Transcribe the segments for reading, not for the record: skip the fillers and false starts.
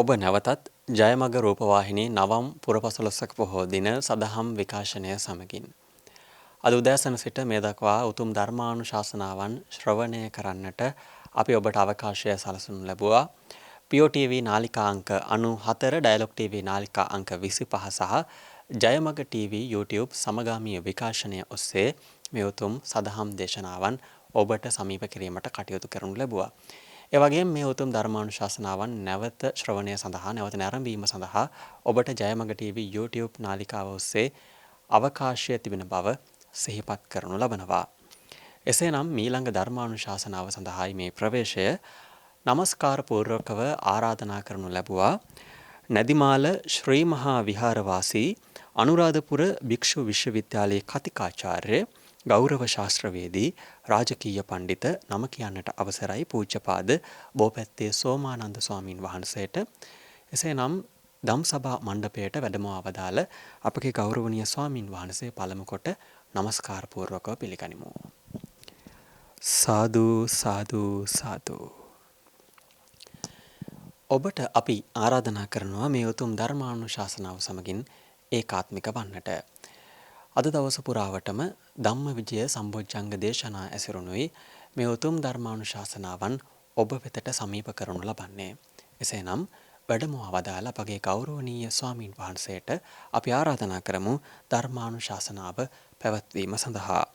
ඔබ නැවතත් ජයමග රූපවාහිනී නවම් පුරපසළොස්වක පොහෝ දින සදහම් විකාශනය සමගින් අද උදෑසන සිට මේ දක්වා උතුම් ධර්මානුශාසනාවන් ශ්‍රවණය කරන්නට අපි ඔබට අවකාශය සලසනු ලැබුවා. POTV නාලිකා අංක 94 ඩයලොග් TV නාලිකා අංක 25 සහ ජයමග TV YouTube සමගාමීය විකාශනය ඔස්සේ මේ උතුම් සදහම් දේශනාවන් ඔබට සමීප කිරීමට කටයුතු කරනු ලැබුවා. ඒ වගේම මේ උතුම් ධර්මානුශාසනාවන් නැවත ශ්‍රවණය සඳහා නැවත නැරඹීම සඳහා ඔබට ජයමග TV YouTube නාලිකාව ඔස්සේ අවකාශය තිබෙන බව සිහිපත් කරනු ලබනවා. එසේනම් මීළඟ ධර්මානුශාසනාව සඳහායි මේ ප්‍රවේශය නමස්කාර පූර්වකව ආරාධනා කරනු ලැබුවා. නැදිමාල ශ්‍රී මහා විහාරවාසී අනුරාධපුර භික්ෂු විශ්වවිද්‍යාලයේ කතිකාචාර්ය ගෞරව ශාස්ත්‍රවේදී රාජකීය පඬිත නම කියන්නට අවසරයි පූජ්‍යපාද බෝපැත්තේ සෝමානන්ද ස්වාමින් වහන්සේට. එසේනම් ධම්සභා මණ්ඩපයට වැඩම අවදාළ අපගේ ගෞරවනීය ස්වාමින් වහන්සේ පළමු කොට නමස්කාර පූර්වකව පිළිගනිමු. සාදු සාදු සාදු. ඔබට අපි ආරාධනා කරනවා මේ උතුම් ධර්මානුශාසනාව සමගින් ඒකාත්මික වන්නට. අද දවස පුරාවටම ධම්මවිජය සම්බොජ්ජංග දේශනා ඇසුරුනුයි මේ උතුම් ධර්මානුශාසනාවන් ඔබ වෙතට සමීප කරනු ලබන්නේ. එසේනම් වැඩම අවදාළ අපගේ ගෞරවනීය ස්වාමින් වහන්සේට අපි ආරාධනා කරමු ධර්මානුශාසනාව පැවැත්වීම සඳහා.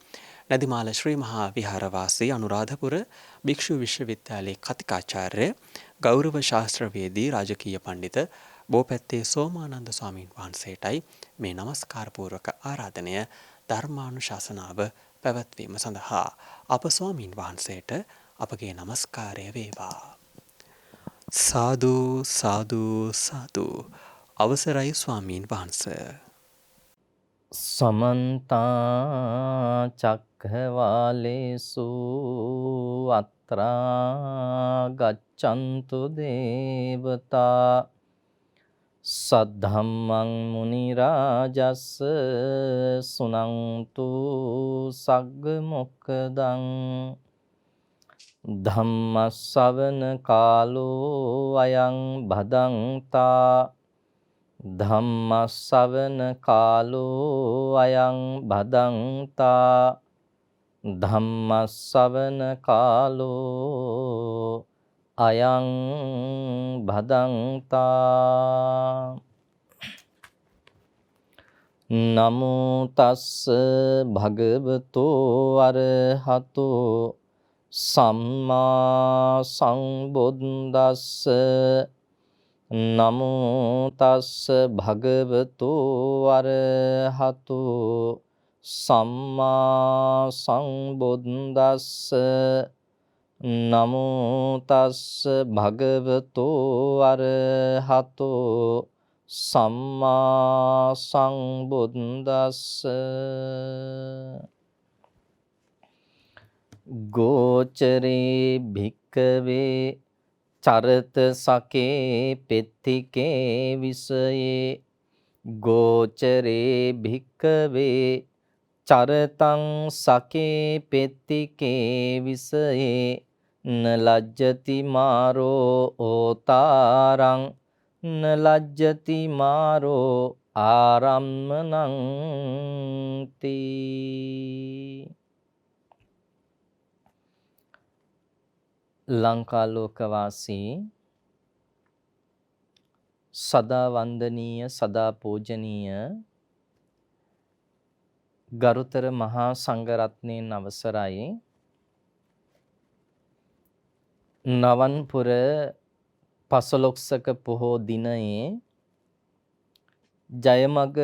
නැදිමාල ශ්‍රී මහා විහාරවාසී අනුරාධපුර භික්ෂු විශ්වවිද්‍යාලයේ කතිකාචාර්ය ගෞරව ශාස්ත්‍රවේදී රාජකීය පඬිත බෝපැත්තේ සෝමානන්ද ස්වාමින් වහන්සේටයි මේ නමස්කාර පූර්වක ආරාධනය ධර්මානුශාසනාව පැවැත්වීම සඳහා. අප ස්වාමින් වහන්සේට අපගේ නමස්කාරය වේවා. සාදු සාදු සාදු. අවසරයි ස්වාමීන් වහන්සේ. සමන්තා චක්ඛවාලේසු අත්‍රා ගච්ඡන්තු දේවතා සද්ධම්මං මුනි රාජස්ස සුනන්තු සග්ග මොක්ඛදං ධම්මස්සවන කාලෝ අයං භදංතා ධම්මස්සවන කාලෝ අයං භදංතා ධම්මස්සවන කාලෝ අයං භදංතා. නමෝ තස්ස භගවතෝ අරහතෝ සම්මා සම්බුද්දස්ස. නමෝ තස්ස භගවතෝ අරහතෝ සම්මා සම්බුද්දස්ස. නමෝ තස්ස භගවතෝ අරහතෝ සම්මා සම්බුද්දස්ස. ගෝචරේ භික්ඛවේ චරත සකේ පෙත්තිකේ විසයේ. ගෝචරේ භික්ඛවේ චරතං සකේ පෙත්තිකේ විසයේ. නලජ්ජති මාරෝ ඕතාරං නලජ්ජති මාරෝ ආරම්මනං තී. ලංකාලෝකවාසී සදා වන්දනීය සදා පූජනීය ගරුතර මහා සංඝරත්නයන් අවසරයි. නවන්පුර පසළොස්වක පොහෝ දිනයේ ජයමග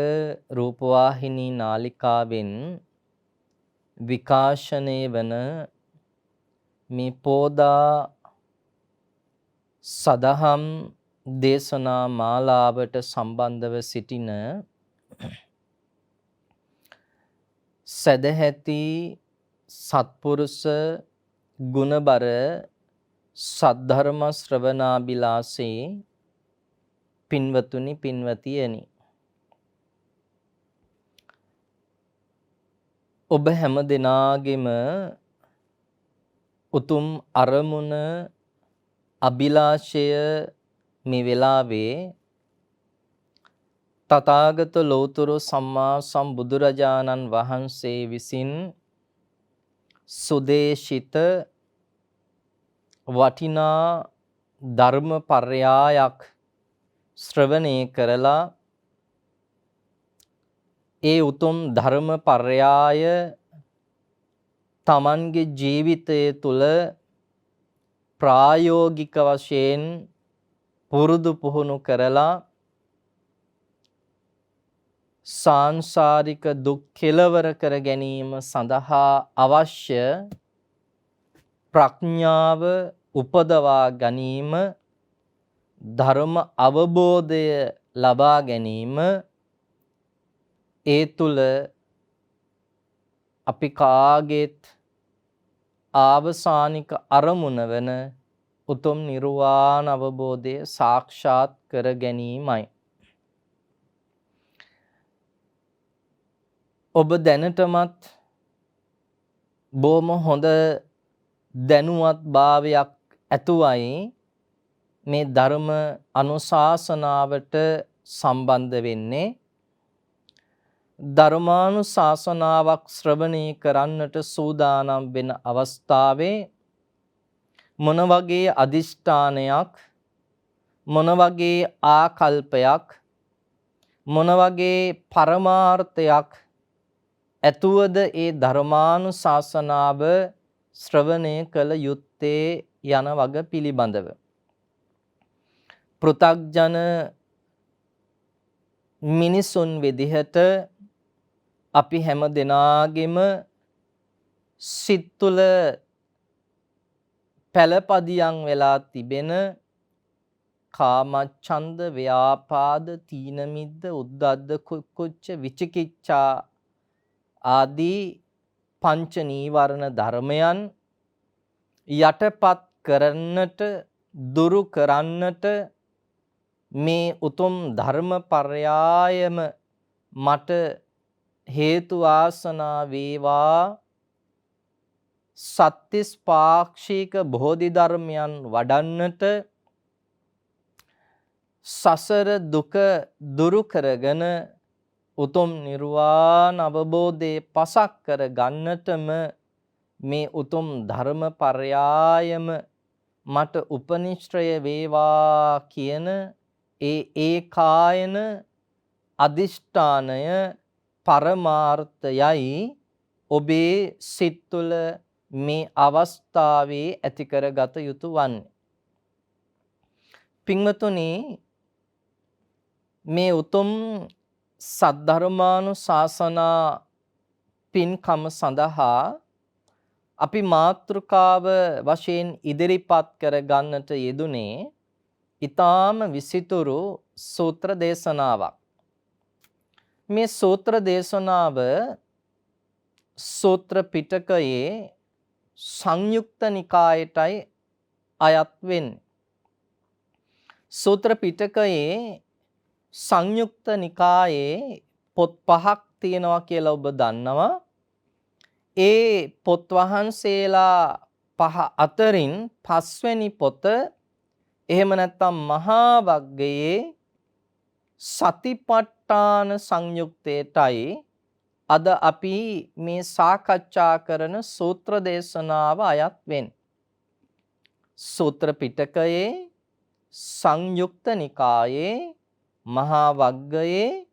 රූපවාහිනී නාලිකාවෙන් විකාශනය වන මේ පෝදා සදහම් දේශනා මාලාවට සම්බන්ධව සිටින සදැහැති සත්පුරුෂ ගුණබර සද්ධර්ම ශ්‍රවණාබිලාසී පින්වතුනි පින්වතියනි, ඔබ හැම දෙනාගේම උතුම් අරමුණ අභිලාෂය මේ වෙලාවේ තථාගත ලෝතුරු සම්මා සම්බුදුරජාණන් වහන්සේ විසින් සුදේශිත වටිනා ධර්ම පර්යායක් ශ්‍රවණය කරලා ඒ උතුම් ධර්ම පර්යාය තමන්ගේ ජීවිතය තුළ ප්‍රායෝගික වශයෙන් පුරුදු පුහුණු කරලා සාංසාරික දුක් කෙලවර කර ගැනීම සඳහා අවශ්‍ය ප්‍රඥාව උපදවා ගැනීම ධර්ම අවබෝධය ලබා ගැනීම ඒ තුල අපි කාගේත් ආවසානික අරමුණ වන උතුම් නිර්වාණ අවබෝධය සාක්ෂාත් කර ගැනීමයි. ඔබ දැනටමත් බොහොම හොඳ දැනුවත් භාවයක් ඇතුවයි මේ ධර්ම අනුශාසනාවට සම්බන්ධ වෙන්නේ. ධර්මානුශාසනාවක් ශ්‍රවණය කරන්නට සූදානම් වෙන අවස්ථාවේ මොන වගේ අදිෂ්ඨානයක්, මොන වගේ ආකල්පයක්, මොන වගේ පරමාර්ථයක් ඇතුවද ඒ ධර්මානුශාසනාව ශ්‍රවණය කළ යුත්තේ යන වග පිළිබඳව පෘථග්ජන මිනිසුන් විදිහට අපි හැම දෙනාගේම සිත් තුළ පළපදියම් වෙලා තිබෙන කාමච්ඡන්ද, ව්‍යාපාද, තීන මිද්ද, උද්ධච්ච, කුක්කුච්ච, විචිකිච්ඡා ආදී පංච නීවරණ ධර්මයන් යටපත් කරන්නට, දුරු කරන්නට මේ උතුම් ධර්ම පර්යායම මට හේතු වාසනා වේවා. සත්‍තිස් පාක්ෂික බෝධි ධර්මයන් වඩන්නට, සසර දුක දුරු කරගෙන උතුම් නිර්වාණ අවබෝධයේ පසක් කර ගන්නටම මේ උතුම් ධර්ම පර්යායම මට උපනිශ්‍රය වේවා කියන ඒකායන අදිෂ්ඨානය පරමාර්ථයයි ඔබේ සිත් තුළ මේ අවස්ථාවේ ඇති කරගත යුතු වන්නේ. පින්වතුනි, මේ උතුම් සද්ධර්මානුශාසනා පින්කම සඳහා අපි මාතෘකාව වශයෙන් ඉදිරිපත් කර ගන්නට යෙදුනේ ඊටාම විසිතුරු සූත්‍ර දේශනාවක්. මේ සූත්‍ර දේශනාව සූත්‍ර පිටකයේ සංයුක්ත නිකායටයි අයත් වෙන්නේ. සූත්‍ර පිටකයේ සංයුක්ත නිකායේ පොත් පහක් තියෙනවා කියලා ඔබ දන්නවා. ඒ පොත් වහන්සේලා පහ අතරින් පස්වෙනි පොත, එහෙම නැත්නම් මහා වග්ගයේ සතිපට්ඨාන සංයුක්තයටයි අද අපි මේ සාකච්ඡා කරන සූත්‍ර දේශනාව අයත් වෙන්නේ. සූත්‍ර පිටකයේ සංයුක්ත නිකායේ මහා වග්ගයේ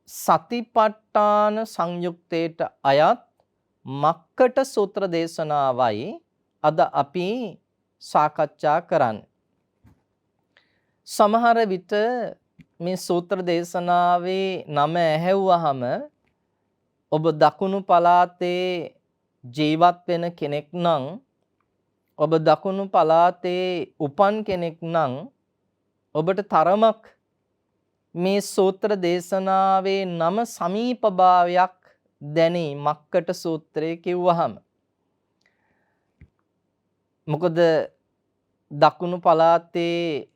සතිපට්ඨාන සංයුක්තයට අයත් මක්කට සූත්‍ර දේශනාවයි අද අපි සාකච්ඡා කරන්නේ. සමහර විට මේ සූත්‍ර දේශනාවේ නම ඇහැව්වහම ඔබ දකුණු පළාතේ ජීවත් වෙන කෙනෙක් නම්, ඔබ දකුණු පළාතේ උපන් කෙනෙක් නම් ඔබට තරමක් මේ සූත්‍ර දේශනාවේ නම සමීපභාවයක් දැනේ මක්කට සූත්‍රය කිව්වහම. මොකද දකුණු පළාතේ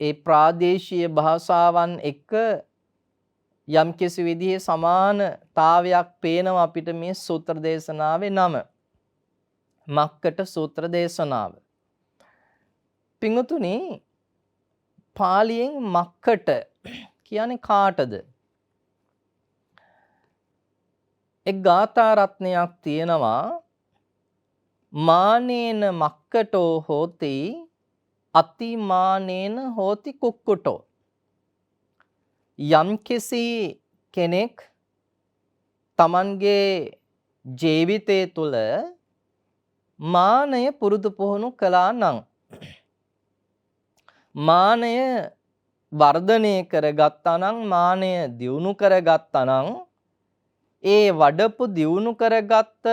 ඒ ප්‍රාදේශීය භාෂාවන් එක්ක යම්කිසි විදිහේ සමානතාවයක් පේනවා අපිට මේ සූත්‍ර දේශනාවේ නම. මක්කට සූත්‍ර දේශනාව. පින්වතුනි, පාලියෙන් මක්කට කියන්නේ කාටද? එක් ගාථා රත්නයක් තියෙනවා මානේන මක්කටෝ හෝති අතිමානේන හෝති කුක්කුටෝ. යම්කිසි කෙනෙක් තමන්ගේ ජීවිතය තුළ මානය පුරුදු පුහුණු කළා නම්, මානය වර්ධනය කරගත්තා නම්, මානය දියුණු කරගත්තා නම්, ඒ වඩපු දියුණු කරගත්ත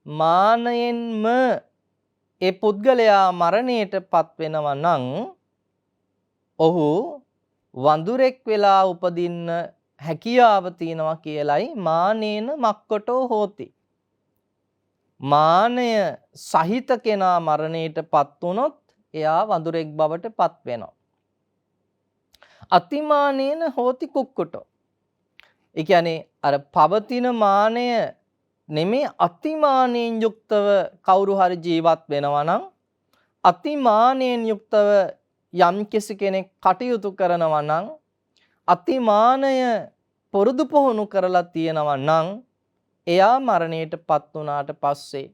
මානයෙන්ම ඒ පුද්ගලයා මරණයට පත් වෙනවා නම් ඔහු වඳුරෙක් වෙලා උපදින්න හැකියාව තියෙනවා කියලයි මානේන මක්කොටෝ හෝති. මානය සහිත කෙනා මරණයට පත් වුණොත් එයා වඳුරෙක් බවට පත් වෙනවා. අතිමානේන හෝති කුක්කුටෝ. ඒ කියන්නේ අර පවතින මානය නෙමේ අතිමානයෙන් යුක්තව කවුරු හරි ජීවත් වෙනවා නම්, අතිමානයෙන් යුක්තව යම්කිසි කෙනෙක් කටයුතු කරනවා නම්, අතිමානය පුරුදු පුහුණු කරලා තියෙනවා නම් එයා මරණයට පත් වුණාට පස්සේ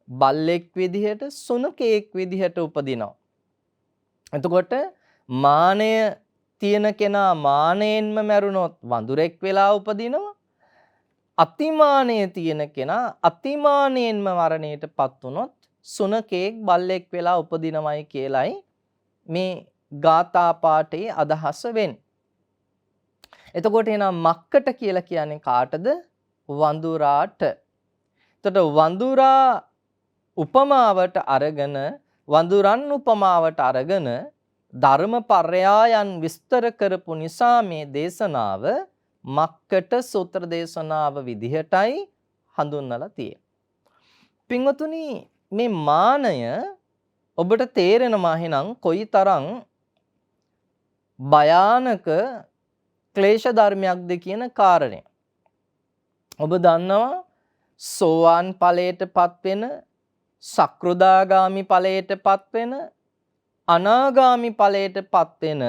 බල්ලෙක් විදිහට, සුනකෙක් විදිහට උපදිනවා. එතකොට මානය තියෙන කෙනා මානයෙන්ම මැරුණොත් වඳුරෙක් වෙලා උපදිනවා. අතිමානය තියෙන කෙනා අතිමානයෙන්ම මරණයට පත් වුණොත් සුනකෙක්, බල්ලෙක් වෙලා උපදිනවයි කියලයි මේ ගාථා පාඨයේ අදහස වෙන්නේ. එතකොට එනම් මක්කට කියලා කියන්නේ කාටද? වඳුරාට. එතකොට වඳුරා උපමාවට අරගෙන, වඳුරන් උපමාවට අරගෙන ධර්මපර්යායන් විස්තර කරපු නිසා මේ දේශනාව මක්කට සූත්‍ර දේශනාව විදිහටයි හඳුන්වලා තියෙන්නේ. පින්වතුනි, මේ මානය ඔබට තේරෙනවා එහෙනම් කොයිතරම් භයානක ක්ලේශ ධර්මයක්ද කියන කාරණය. ඔබ දන්නවා සෝවාන් ඵලයටපත් වෙන, සක්‍රුදාගාමි ඵලයටපත් වෙන, අනාගාමි ඵලයටපත් වෙන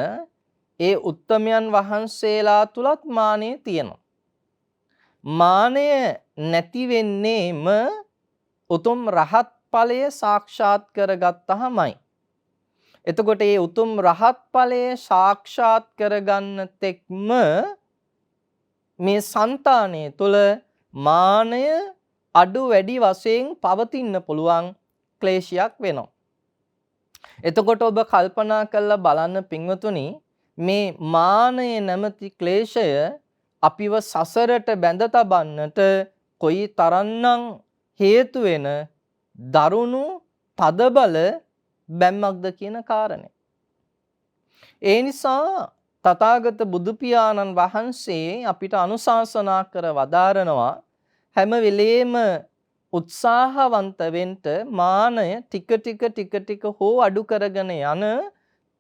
ඒ උත්තමයන් වහන්සේලා තුලත් මානය තියෙනවා. මානය නැති වෙන්නේම උතුම් රහත් ඵලය සාක්ෂාත් කරගත්තාමයි. එතකොට මේ උතුම් රහත් ඵලය සාක්ෂාත් කරගන්න තෙක්ම මේ సంతානය තුල මානය අඩු වැඩි වශයෙන් පවතින්න පුළුවන් ක්ලේශයක් වෙනවා. එතකොට ඔබ කල්පනා කරලා බලන්න පින්වතුනි, මේ මානය නැමැති ක්ලේශය අපිව සසරට බැඳ තබන්නට කොයි තරම්නම් හේතු වෙන දරුණු තදබල බැම්මක්ද කියන කාරණය. ඒ නිසා තථාගත බුදු පියාණන් වහන්සේ අපිට අනුශාසනා කර වදාරනවා හැම වෙලේම උත්සාහවන්ත වෙන්න මානය ටික ටික හෝ අඩු කරගෙන යන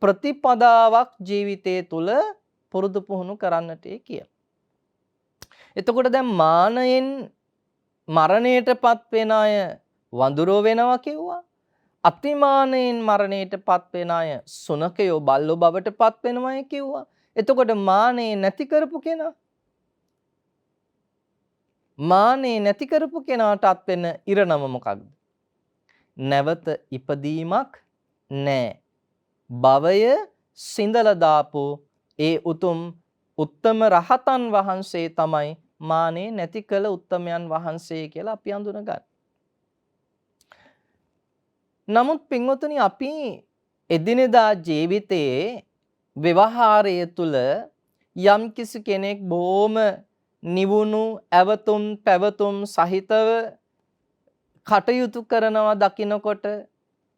ප්‍රතිපදාවක් ජීවිතය තුළ පුරුදු පුහුණු කරන්නට කියලා. එතකොට දැන් මානයෙන් මරණයටපත් වෙන අය වඳුරෝ වෙනවා කිව්වා. අතිමානයෙන් මරණයටපත් වෙන අය සුනකයෝ, බල්ලෝ බවට පත් වෙනවායි කිව්වා. එතකොට මානෙ නැති කරපු කෙනා, මානෙ නැති කරපු කෙනාටත් වෙන ඉරණම මොකක්ද? නැවත ඉපදීමක් නැහැ. භවය සිඳලා දාපු ඒ උත්තම රහතන් වහන්සේ තමයි මානෙ නැති කළ උත්තමයන් වහන්සේ කියලා අපි හඳුනගන්නේ. නමුත් පින්වතුනි, අපි එදිනෙදා ජීවිතයේ ව්‍යවහාරය තුල යම්කිසි කෙනෙක් බොහොම නිවුණු ඇවතුම් පැවතුම් සහිතව කටයුතු කරනවා දකිනකොට,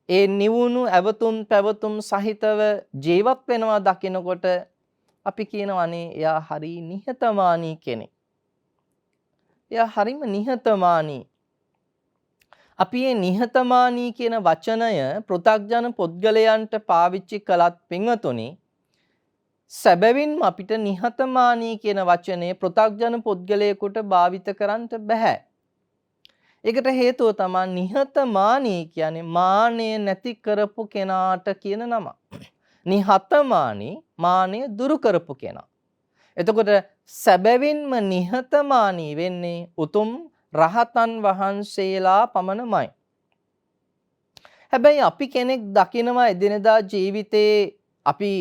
ඒ නිවුණු ඇවතුම් පැවතුම් සහිතව ජීවත් වෙනවා දකිනකොට අපි කියනවානේ එයා හරි නිහතමානී කෙනෙක්. එයා හරිම නිහතමානී. අපි මේ නිහතමානී කියන වචනය පෘථග්ජන පුද්ගලයන්ට පාවිච්චි කළත් පින්වතුනි, සැබවින්ම අපිට නිහතමානී කියන වචනේ පෘථග්ජන පුද්ගලයෙකුට භාවිත කරන්න බෑ. ඒකට හේතුව තමයි නිහතමානී කියන්නේ මානය නැති කරපු කෙනාට කියන නම. නිහතමානී මානය දුරු කරපු කෙනා. එතකොට සැබවින්ම නිහතමානී වෙන්නේ උතුම් රහතන් වහන්සේලා පමණමයි. හැබැයි අපි කෙනෙක් දකිනවා එදිනෙදා ජීවිතේ අපි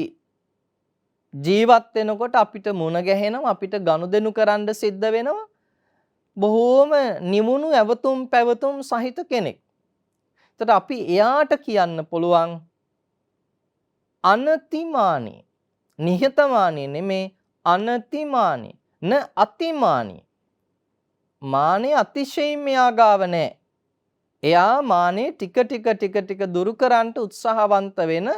ජීවත් වෙනකොට අපිට මුණ ගැහෙනවා, අපිට ගනුදෙනු කරන්න සිද්ධ වෙනවා. බොහෝම නිමුණු ඇවතුම් පැවතුම් සහිත කෙනෙක්. එතකොට අපි එයාට කියන්න පුළුවන් අනතිමානී, නිහතමානී නෙමේ අනතිමානී, න අතිමානී. මානෙ අතිශයින් මෙයා ගාව නැහැ. එයා මානෙ ටික දුරු කරන්නට උත්සාහවන්ත වෙන,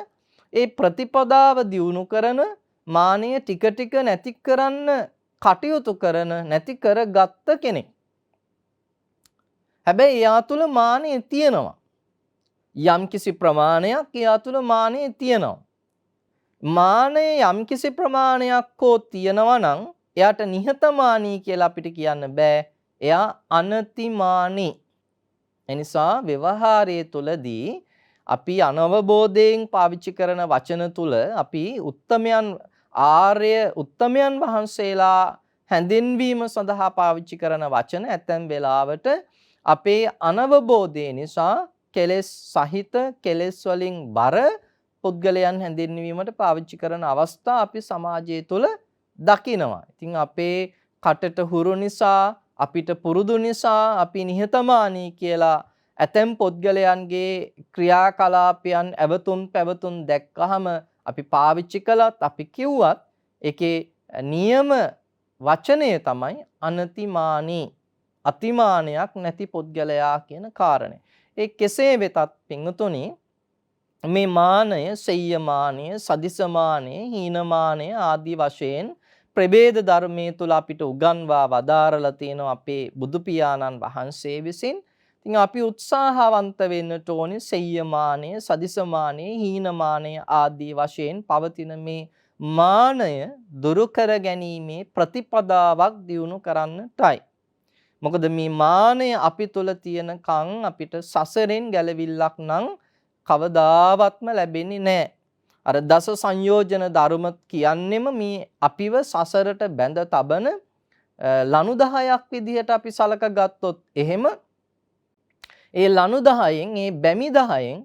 ඒ ප්‍රතිපදාව දියුණු කරන, මානෙ ටික නැති කරන්න කටයුතු කරන, නැති කරගත්ත කෙනෙක්. හැබැයි එයා තුල මානෙ තියෙනවා. යම්කිසි ප්‍රමාණයක් එයා තුල මානෙ තියෙනවා. මානෙ යම්කිසි ප්‍රමාණයක් හෝ තියෙනවා නම් එයාට නිහතමානී කියලා අපිට කියන්න බෑ. එයා අනතිමානී. එනිසා ව්‍යවහාරයේ තුලදී අපි අනවබෝධයෙන් පාවිච්චි කරන වචන තුල අපි උත්තමයන් ආර්ය උත්තමයන් වහන්සේලා හැඳින්වීම සඳහා පාවිච්චි කරන වචන ඇතැම් වෙලාවට අපේ අනවබෝධය නිසා කෙලෙස් සහිත, කෙලෙස් වලින් බර පුද්ගලයන් හැඳින්වීමට පාවිච්චි කරන අවස්ථා අපි සමාජය තුල දකිනවා. ඉතින් අපේ කටට හුරු නිසා, අපිට පුරුදු නිසා අපි නිහතමානී කියලා ඇතැම් පුද්ගලයන්ගේ ක්‍රියාකලාපයන් ඇවතුම් පැවතුම් දැක්කහම අපි පාවිච්චි කළත්, අපි කිව්වත් ඒකේ නියම වචනය තමයි අනතිමානී, අතිමානයක් නැති පුද්ගලයා කියන කාරණය. ඒ කෙසේ වෙතත් පින්වතුනි, මේ මානය, සෙය්‍යමානය, සදිසමානය, හීනමානය ආදී වශයෙන් ප්‍රභේද ධර්මයේ තුල අපිට උගන්වා වදාරලා තියෙනවා අපේ බුදු පියාණන් වහන්සේ විසින්. ඉතින් අපි උත්සාහවන්ත වෙන්නට ඕනේ සෙය්‍යමානය, සදිසමානය, හීනමානය ආදී වශයෙන් පවතින මේ මානය දුරු කර ගැනීමේ ප්‍රතිපදාවක් දියුණු කරන්නටයි. මොකද මේ මානය අපි තුල තියෙනකන් අපිට සසරෙන් ගැලවිල්ලක් නම් කවදාවත්ම ලැබෙන්නේ නැහැ. අර දස සංයෝජන ධර්ම කියන්නෙම මේ අපිව සසරට බැඳ තබන ලනු 10ක් විදිහට අපි සලක ගත්තොත් එහෙම ඒ ලනු 10න්, ඒ බැමි 10න්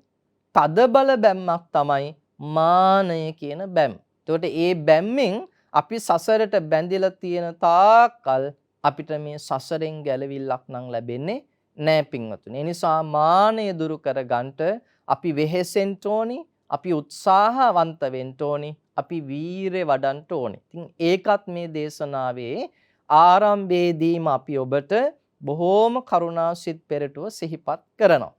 තද බල බැම්මක් තමයි මානය කියන බැම්. එතකොට ඒ බැම්මෙන් අපි සසරට බැඳිලා තියෙන තාක්කල් අපිට මේ සසරෙන් ගැලවිල්ලක් නම් ලැබෙන්නේ නැහැ පින්වතුනි. ඒ නිසා මානය දුරු කර ගන්නට අපි වෙහෙසෙන්න ඕනි, අපි උත්සාහවන්ත වෙන්න ඕනි, අපි වීරිය වඩන්න ඕනි. ඉතින් ඒකත් මේ දේශනාවේ ආරම්භයේදීම අපි ඔබට බොහෝම කරුණාසිත පෙරටුව සිහිපත් කරනවා.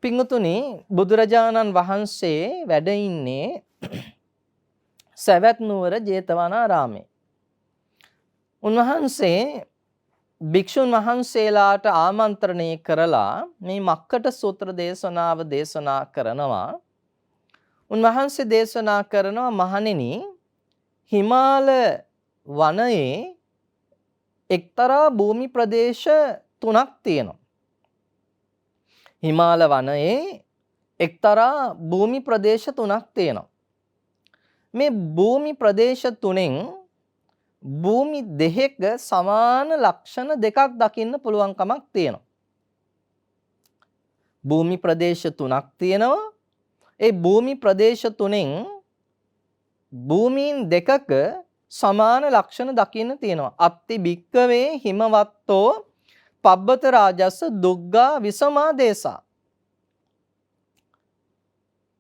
පින්වතුනි, බුදුරජාණන් වහන්සේ වැඩ ඉන්නේ සවැත් නුවර ජේතවනාරාමේ. උන්වහන්සේ භික්ෂුන් වහන්සේලාට ආමන්ත්‍රණය කරලා මේ මක්කට සූත්‍ර දේශනාව දේශනා කරනවා. උන්වහන්සේ දේශනා කරනවා, මහණෙනි, හිමාල වනයේ එක්තරා භූමි ප්‍රදේශ 3ක් තියෙනවා. හිමාල වනයේ එක්තරා භූමි ප්‍රදේශ 3ක් තියෙනවා. මේ භූමි ප්‍රදේශ 3න් භූමි දෙකක සමාන ලක්ෂණ දෙකක් දකින්න පුළුවන්කමක් තියෙනවා. භූමි ප්‍රදේශ 3ක් තියෙනවා. ඒ භූමි ප්‍රදේශ 3න් භූමීන් දෙකක සමාන ලක්ෂණ දකින්න තියෙනවා. අත්ති භික්කවේ හිමවත්තෝ පබ්බත රාජස්ස දුග්ගා විසමා දේසා.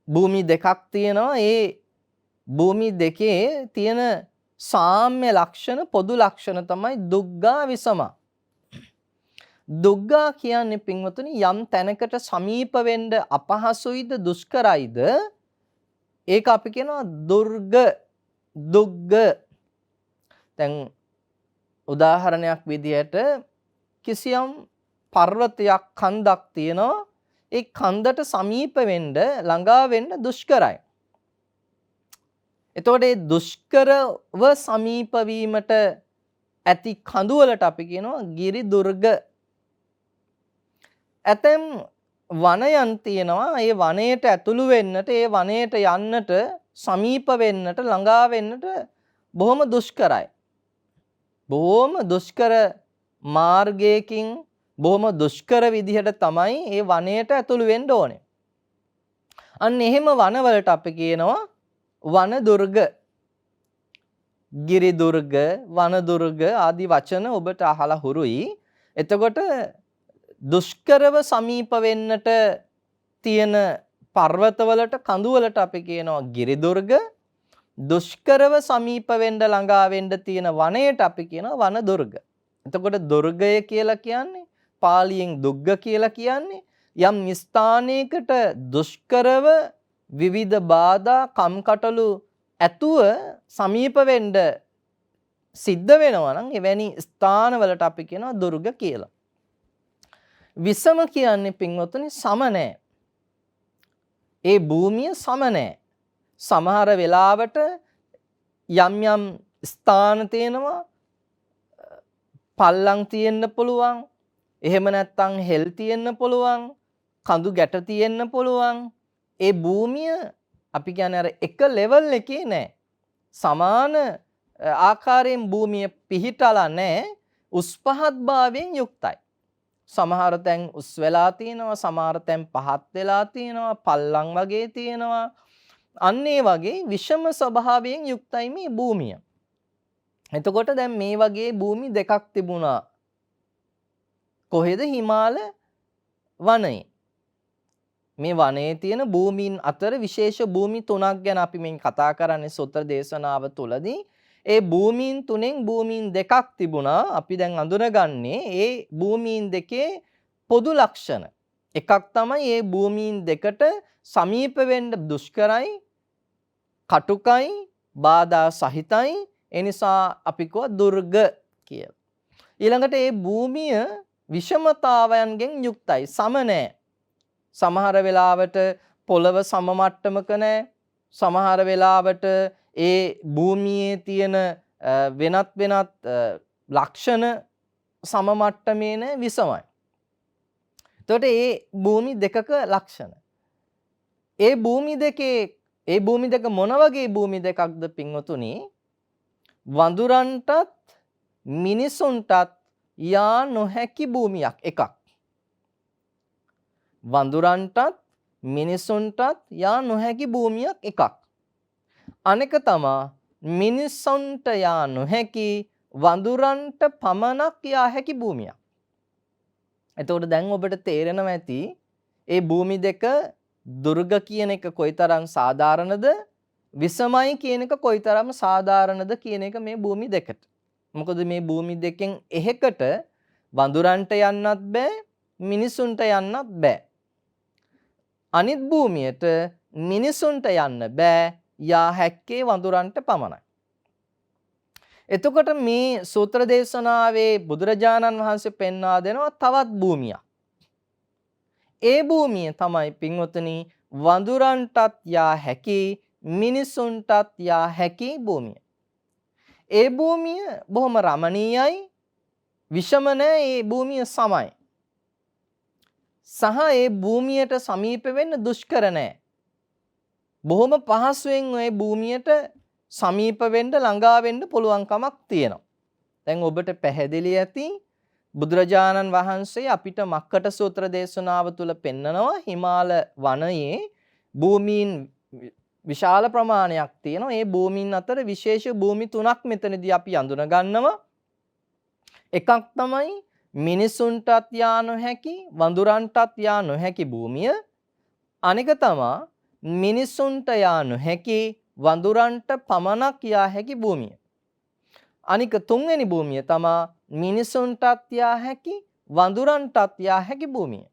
භූමි දෙකක් තියෙනවා. ඒ භූමි දෙකේ තියෙන සාම්‍ය ලක්ෂණ, පොදු ලක්ෂණ තමයි දුග්ගා විසමා. දුග්ගා කියන්නේ පින්වතුනි යම් තැනකට සමීප වෙන්න අපහසුයිද, දුෂ්කරයිද, ඒක අපි කියනවා දුර්ග, දුග්ග. දැන් උදාහරණයක් විදිහට කිසියම් පර්වතයක්, කන්දක් තියෙනවා. ඒ කන්දට සමීප වෙන්න, ළඟා වෙන්න දුෂ්කරයි. එතකොට මේ දුෂ්කරව සමීප වීමට ඇති කඳු වලට අපි කියනවා ගිරි දුර්ග. ඇතැම් වනයන් තියෙනවා. ඒ වනයේට ඇතුළු වෙන්නට, ඒ වනයේට යන්නට සමීප වෙන්නට ළඟා වෙන්නට බොහොම දුෂ්කරයි. බොහොම දුෂ්කර මාර්ගයකින් බොහොම දුෂ්කර විදිහට තමයි ඒ වනයේට ඇතුළු වෙන්න ඕනේ. අන්න එහෙම වනවලට අපි කියනවා වන දුර්ග, ගිරි දුර්ග, වන දුර්ග ආදී වචන ඔබට අහලා හුරුයි. එතකොට දුෂ්කරව සමීප වෙන්නට තියෙන පර්වතවලට කඳුවලට අපි කියනවා ගිරි දුර්ග. දුෂ්කරව සමීප වෙන්න ළඟා වෙන්න තියෙන වනයේට අපි කියනවා වන දුර්ග. එතකොට දුර්ගය කියලා කියන්නේ පාලියෙන් දුග්ග කියලා කියන්නේ යම් ස්ථානයකට දුෂ්කරව විවිධ බාධා කම්කටොළු ඇතුව සමීප වෙන්න සිද්ධ වෙනවා නම් එවැනි ස්ථානවලට අපි කියනවා දුර්ග කියලා. විසම කියන්නේ පින්වතුනි සම නැහැ. ඒ භූමිය සම නැහැ. සමහර වෙලාවට යම් යම් ස්ථාන තියෙනවා පල්ලම් තියෙන්න පුළුවන්. එහෙම නැත්නම් හෙල් තියෙන්න පුළුවන්. කඳු ගැට තියෙන්න පුළුවන්. ඒ භූමිය අපි කියන්නේ අර එක ලෙවල් එකේ නෑ. සමාන ආකාරයෙන් භූමිය පිහිටලා නෑ. උස් පහත් භාවයෙන් යුක්තයි. සමහර තැන් උස් වෙලා තියෙනවා, සමහර තැන් පහත් වෙලා තියෙනවා, පල්ලම් වගේ තියෙනවා. අන්න ඒ වගේ විෂම ස්වභාවයෙන් යුක්තයි මේ භූමිය. එතකොට දැන් මේ වගේ භූමි දෙකක් තිබුණා. කොහෙද? හිමාල වනයේ. මේ වනයේ තියෙන භූමීන් අතර විශේෂ භූමි තුනක් ගැන අපි මේ කතා කරන්නේ සූත්‍ර දේශනාව තුළදී. ඒ භූමීන් තුනෙන් භූමීන් දෙකක් තිබුණා. අපි දැන් අඳුනගන්නේ ඒ භූමීන් දෙකේ පොදු ලක්ෂණ. එකක් තමයි මේ භූමීන් දෙකට සමීප වෙන්න දුෂ්කරයි, කටුකයි, බාධා සහිතයි. ඒ නිසා අපි කව දුර්ග කියලා. ඊළඟට මේ භූමිය විෂමතාවයන්ගෙන් යුක්තයි. සම නැහැ. සමහර වෙලාවට පොළව සම මට්ටමක නැහැ. සමහර වෙලාවට ඒ භූමියේ තියෙන වෙනත් ලක්ෂණ සම මට්ටමේ නැහැ, විසමයි. එතකොට මේ භූමි දෙකක ලක්ෂණ. ඒ භූමි දෙක මොන වගේ භූමි දෙකක්ද පින්වතුනි? වඳුරන්ටත් මිනිසුන්ටත් යා නොහැකි භූමියක් එකක්. වඳුරන්ටත් මිනිසුන්ටත් යා නොහැකි භූමියක් එකක්. අනෙක තමා මිනිසුන්ට යා නොහැකි වඳුරන්ට පමණක් යා හැකි භූමියක්. එතකොට දැන් ඔබට තේරෙනවා ඇති ඒ භූමි දෙක දුර්ග කියන එක කොයිතරම් සාධාරණද, විසමයි කියන එක කොයිතරම් සාධාරණද කියන එක මේ භූමි දෙකට. මොකද මේ භූමි දෙකෙන් එහෙකට වඳුරන්ට යන්නත් බෑ, මිනිසුන්ට යන්නත් බෑ. අනිත් භූමියට මිනිසුන්ට යන්න බෑ, යා හැක්කේ වඳුරන්ට පමණයි. එතකොට මේ සූත්‍ර දේශනාවේ බුදුරජාණන් වහන්සේ පෙන්වා දෙනවා තවත් භූමියක්. ඒ භූමිය තමයි පින්වතුනි වඳුරන්ටත් යා හැකි, මිනිසුන්ටත් යා හැකි භූමිය. ඒ භූමිය බොහොම රමණීයයි, විෂම නැහැ, ඒ භූමිය සමයි. සහ ඒ භූමියට සමීප වෙන්න දුෂ්කර නැහැ. බොහොම පහසුවෙන් ඒ භූමියට සමීප වෙන්න ළඟා වෙන්න පුළුවන්කමක් තියෙනවා. දැන් ඔබට පැහැදිලි ඇති බුදුරජාණන් වහන්සේ අපිට මක්කට සූත්‍ර දේශනාව තුළ පෙන්නනවා හිමාල වනයේ භූමීන් විශාල ප්‍රමාණයක් තියෙනවා. ඒ භූමීන් අතර විශේෂ භූමි තුනක් මෙතනදී අපි අඳුන ගන්නවා. එකක් තමයි මිනිසුන්ටත් යා නොහැකි, වඳුරන්ටත් යා නොහැකි භූමිය. අනෙක තමා මිනිසුන්ට යා නොහැකි, වඳුරන්ට පමණක් යා හැකි භූමිය. අනික තුන්වෙනි භූමිය තමා මිනිසුන්ටත් යා හැකි, වඳුරන්ටත් යා හැකි භූමිය.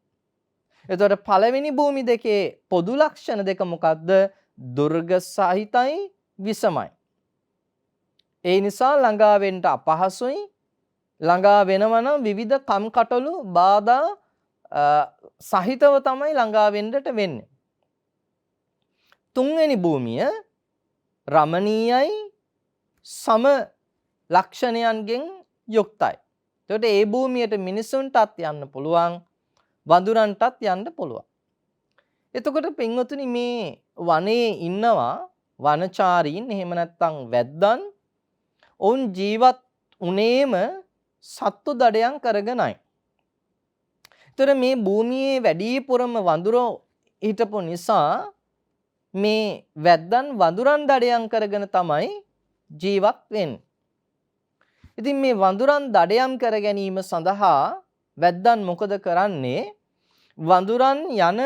එතකොට පළවෙනි භූමි දෙකේ පොදු ලක්ෂණ දෙක මොකක්ද? දුර්ග සහිතයි, විසමයි. ඒ නිසා ළඟා වෙන්න අපහසුයි. ළඟා වෙනවා නම් විවිධ කම්කටොළු බාධා සහිතව තමයි ළඟා වෙන්නට වෙන්නේ. තුන්වෙනි භූමිය රමණීයයි, සම ලක්ෂණයන්ගෙන් යුක්තයි. එතකොට ඒ භූමියට මිනිසුන්ටත් යන්න පුළුවන්, වඳුරන්ටත් යන්න පුළුවන්. එතකොට පින්වතුනි මේ වනයේ ඉන්නවා වනචාරීන් එහෙම නැත්නම් වැද්දන් ඔවුන් ජීවත් උනේම සත්තු දඩයන් කරගෙනයි. ඒතර මේ භූමියේ වැඩිපුරම වඳුරෝ හිටපු නිසා මේ වැද්දන් වඳුරන් දඩයන් කරගෙන තමයි ජීවත් වෙන්නේ. ඉතින් මේ වඳුරන් දඩයම් කර ගැනීම සඳහා වැද්දන් මොකද කරන්නේ? වඳුරන් යන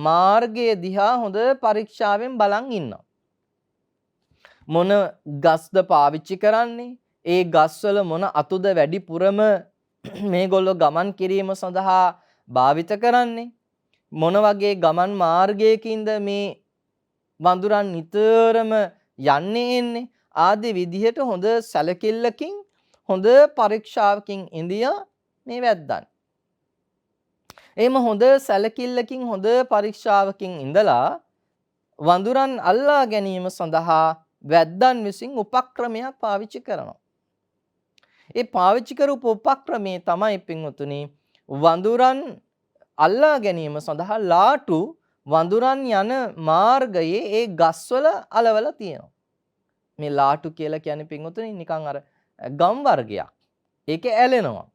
මාර්ගයේ දිහා හොඳ පරීක්ෂාවෙන් බලන් ඉන්නවා. මොන ගස්ද පාවිච්චි කරන්නේ? ඒ ගස්වල මොන අතුද වැඩිපුරම මේගොල්ලෝ ගමන් කිරීම සඳහා භාවිත කරන්නේ? මොන වගේ ගමන් මාර්ගයකින්ද මේ වඳුරන් නිතරම යන්නේ එන්නේ? ආදී විදිහට හොඳ සැලකිල්ලකින් හොඳ පරීක්ෂාවකින් ඉඳියා මේ වැද්දන්. එහෙම හොඳ සැලකිල්ලකින් හොඳ පරීක්ෂාවකින් ඉඳලා වඳුරන් අල්ලා ගැනීම සඳහා වැද්දන් විසින් උපක්‍රමයක් පාවිච්චි කරනවා. ඒ පාවිච්චි කරපු උපක්‍රමයේ තමයි පින්වතුනි වඳුරන් අල්ලා ගැනීම සඳහා ලාටු වඳුරන් යන මාර්ගයේ ඒ ගස්වල අලවලා තියෙනවා. මේ ලාටු කියලා කියන්නේ පින්වතුනි නිකන් අර ගම් වර්ගයක්. ඒක ඇලෙනවා.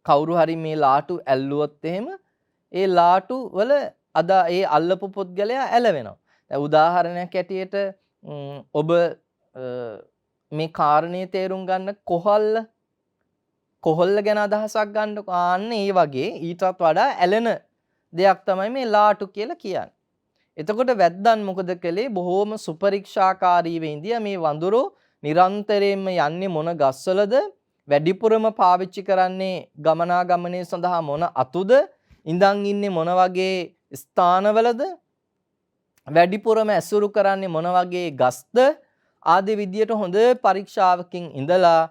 කවුරු හරි මේ ලාටු ඇල්ලුවොත් එහෙම ඒ ලාටු වල අද ඒ අල්ලපු පුද්ගලයා ඇලවෙනවා. දැන් උදාහරණයක් ඇටියට ඔබ මේ කාරණේ තේරුම් ගන්න කොහොල්ල ගැන අදහසක් ගන්නකො. ආන්න ඒ වගේ ඊටත් වඩා ඇලෙන දෙයක් තමයි මේ ලාටු කියලා කියන්නේ. එතකොට වැද්දන් මොකද කළේ? බොහෝම සුපරීක්ෂාකාරීව ඉඳියා මේ වඳුරෝ නිරන්තරයෙන්ම යන්නේ මොන ගස්වලද? වැඩිපුරම පාවිච්චි කරන්නේ ගමනාගමනය සඳහා මොන අතුද? ඉඳන් ඉන්නේ මොන වගේ ස්ථානවලද? වැඩිපුරම ඇසුරු කරන්නේ මොන වගේ ගස්ද? ආදී විදියට හොඳ පරීක්ෂාවකින් ඉඳලා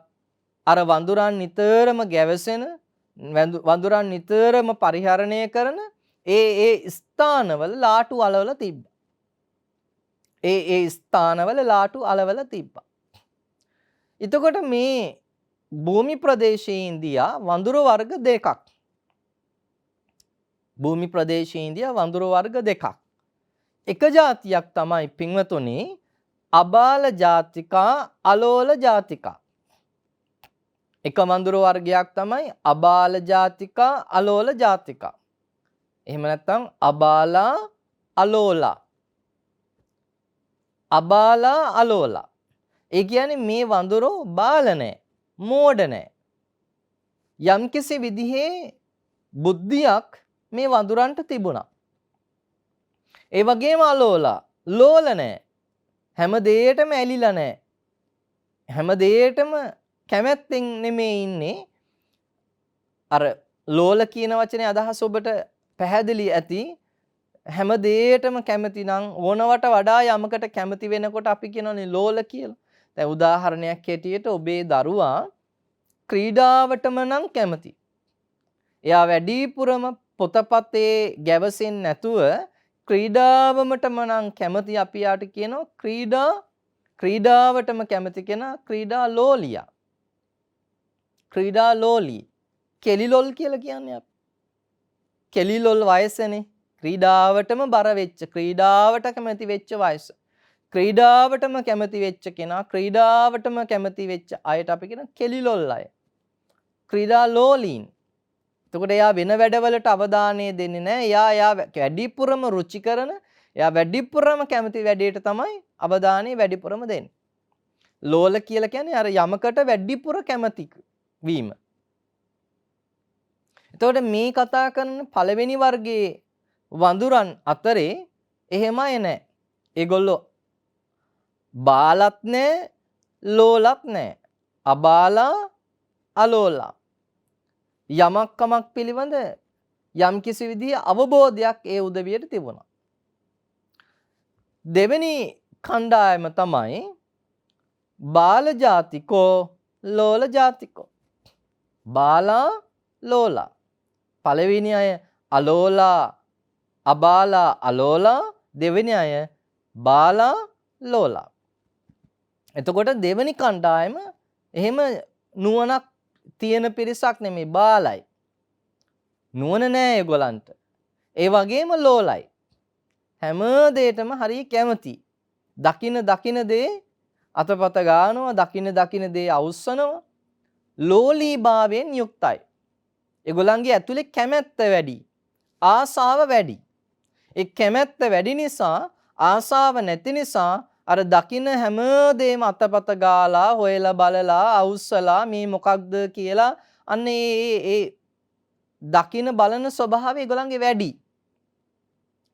අර වඳුරන් නිතරම ගැවසෙන වඳුරන් නිතරම පරිහරණය කරන ඒ ස්ථානවල ලාටු අලවල තිබ්බා. ඒ ස්ථානවල ලාටු අලවල තිබ්බා. එතකොට මේ භූමි ප්‍රදේශයේ ඉන්දියා වඳුරු වර්ග දෙකක්. භූමි ප්‍රදේශයේ ඉන්දියා වඳුරු වර්ග දෙකක්. එක જાතියක් තමයි පින්වතුනි අබාල ජාතිකා අලෝල ජාතිකා. එක වඳුරු වර්ගයක් තමයි අබාල ජාතිකා අලෝල ජාතිකා. එහෙම නැත්නම් අබාලා අලෝලා. අබාලා අලෝලා. ඒ කියන්නේ මේ වඳුරෝ බාල නැහැ, මෝඩ නැහැ. යම්කිසි විදිහේ බුද්ධියක් මේ වඳුරන්ට තිබුණා. ඒ වගේම අලෝලා ලෝල නැහැ. හැම දෙයකටම ඇලිලා නැහැ. හැම දෙයකටම කැමැත්තෙන් නෙමෙයි ඉන්නේ. අර ලෝල කියන වචනේ අදහස ඔබට පැහැදිලි ඇති. හැම දෙයකටම කැමති නම් ඕනවට වඩා යමකට කැමති වෙනකොට අපි කියනවානේ ලෝල කියලා. දැන් උදාහරණයක් හැටියට ඔබේ දරුවා ක්‍රීඩාවටම නම් කැමති. එයා වැඩිපුරම පොතපතේ ගැවසෙන්නේ නැතුව ක්‍රීඩාවමටම නම් කැමති. අපි යාට කියනවා ක්‍රීඩාවටම කැමති කෙනා ක්‍රීඩා ලෝලියා. ක්‍රීඩා ලෝලී. කෙලිලොල් කියලා කියන්නේ අපි. කෙලිලොල් වයසනේ. ක්‍රීඩාවටම බර වෙච්ච, ක්‍රීඩාවට කැමති වෙච්ච වයස. ක්‍රීඩාවටම කැමති වෙච්ච කෙනා, ක්‍රීඩාවටම කැමති වෙච්ච අයට අපි කියන කෙලිලොල් අය. ක්‍රීඩා ලෝලීන්. එතකොට එයා වෙන වැඩවලට අවධානය දෙන්නේ නැහැ. එයා වැඩිපුරම රුචි කරන, එයා වැඩිපුරම කැමති වැඩේට තමයි අවධානය වැඩිපුරම දෙන්නේ. ලෝල කියලා කියන්නේ අර යමකට වැඩිපුර කැමති වීම. එතකොට මේ කතා කරන පළවෙනි වර්ගයේ වඳුරන් අතරේ එහෙම අය නැහැ. ඒගොල්ලෝ බාලත් නැහැ, ලෝලත් නැහැ. අබාලා අලෝලා. යමක් කමක් පිළිබඳ යම්කිසි විදිහේ අවබෝධයක් ඒ උදවියට තිබුණා. දෙවෙනි කණ්ඩායම තමයි බාල ජාතිකෝ ලෝල ජාතිකෝ. බාලා ලෝලා. පළවෙනි අය අලෝලා අබාලා අලෝලා, දෙවෙනි අය බාලා ලෝලා. එතකොට දෙවෙනි කණ්ඩායම එහෙම නුවණක් තියෙන පිරිසක් නෙමෙයි, බාලයි. නුවණ නැහැ ඒගොල්ලන්ට. ඒ වගේම ලෝලයි. හැම දෙයකම හරිය කැමති. දකින දේ අතපත ගන්නවා, දකින දේ අවුස්සනවා. ලෝලීභාවයෙන් යුක්තයි. ඒගොල්ලන්ගේ ඇතුලේ කැමැත්ත වැඩි. ආසාව වැඩි. ඒ කැමැත්ත වැඩි නිසා ආසාව නැති නිසා අර දකින හැම දෙයක්ම අතපත ගාලා හොයලා බලලා අවුස්සලා මේ මොකක්ද කියලා අන්න ඒ දකින බලන ස්වභාවය ඒගොල්ලන්ගේ වැඩි.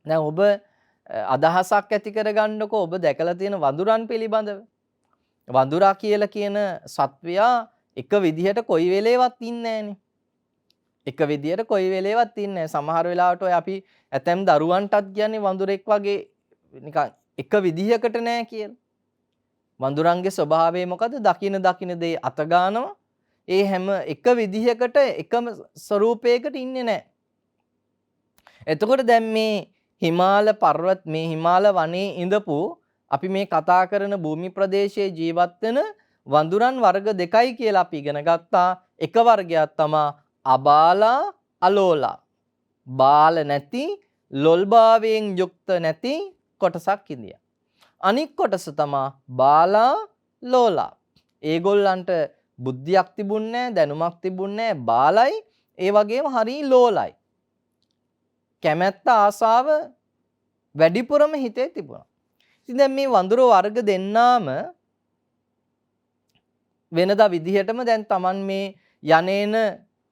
දැන් ඔබ අදහසක් ඇති කරගන්නකො ඔබ දැකලා තියෙන වඳුරන් පිළිබඳව. වඳුරා කියලා කියන සත්වයා එක විදිහට කොයි වෙලේවත් ඉන්නේ නැහනේ. එක විදිහට කොයි වෙලේවත් ඉන්නේ නැහැ. සමහර වෙලාවට ඔය අපි ඇතැම් දරුවන්ටත් කියන්නේ වඳුරෙක් වගේ නිකන් එක විදිහකට නැහැ කියලා. වඳුරන්ගේ ස්වභාවය මොකද? දකින දේ අත ගන්නවා. ඒ හැම එක විදිහකට එකම ස්වරූපයකට ඉන්නේ නැහැ. එතකොට දැන් මේ හිමාල පර්වත මේ හිමාල වනයේ ඉඳපු අපි මේ කතා කරන භූමි ප්‍රදේශයේ ජීවත් වෙන වඳුරන් වර්ග දෙකයි කියලා අපි ඉගෙන ගත්තා. එක වර්ගයක් තමයි අබාලා අලෝලා. බාල නැති ලොල්භාවයෙන් යුක්ත නැති කොටසක් ඉන්දියා. අනික් කොටස තමයි බාලා ලෝලා. ඒගොල්ලන්ට බුද්ධියක් තිබුණේ නැහැ, දැනුමක් තිබුණේ නැහැ, බාලයි ඒ වගේම හරි ලෝලයි. කැමැත්ත ආසාව වැඩිපුරම හිතේ තිබුණා. ඉතින් දැන් මේ වඳුර වර්ග දෙන්නාම වෙනදා විදිහටම දැන් Taman මේ යන්නේන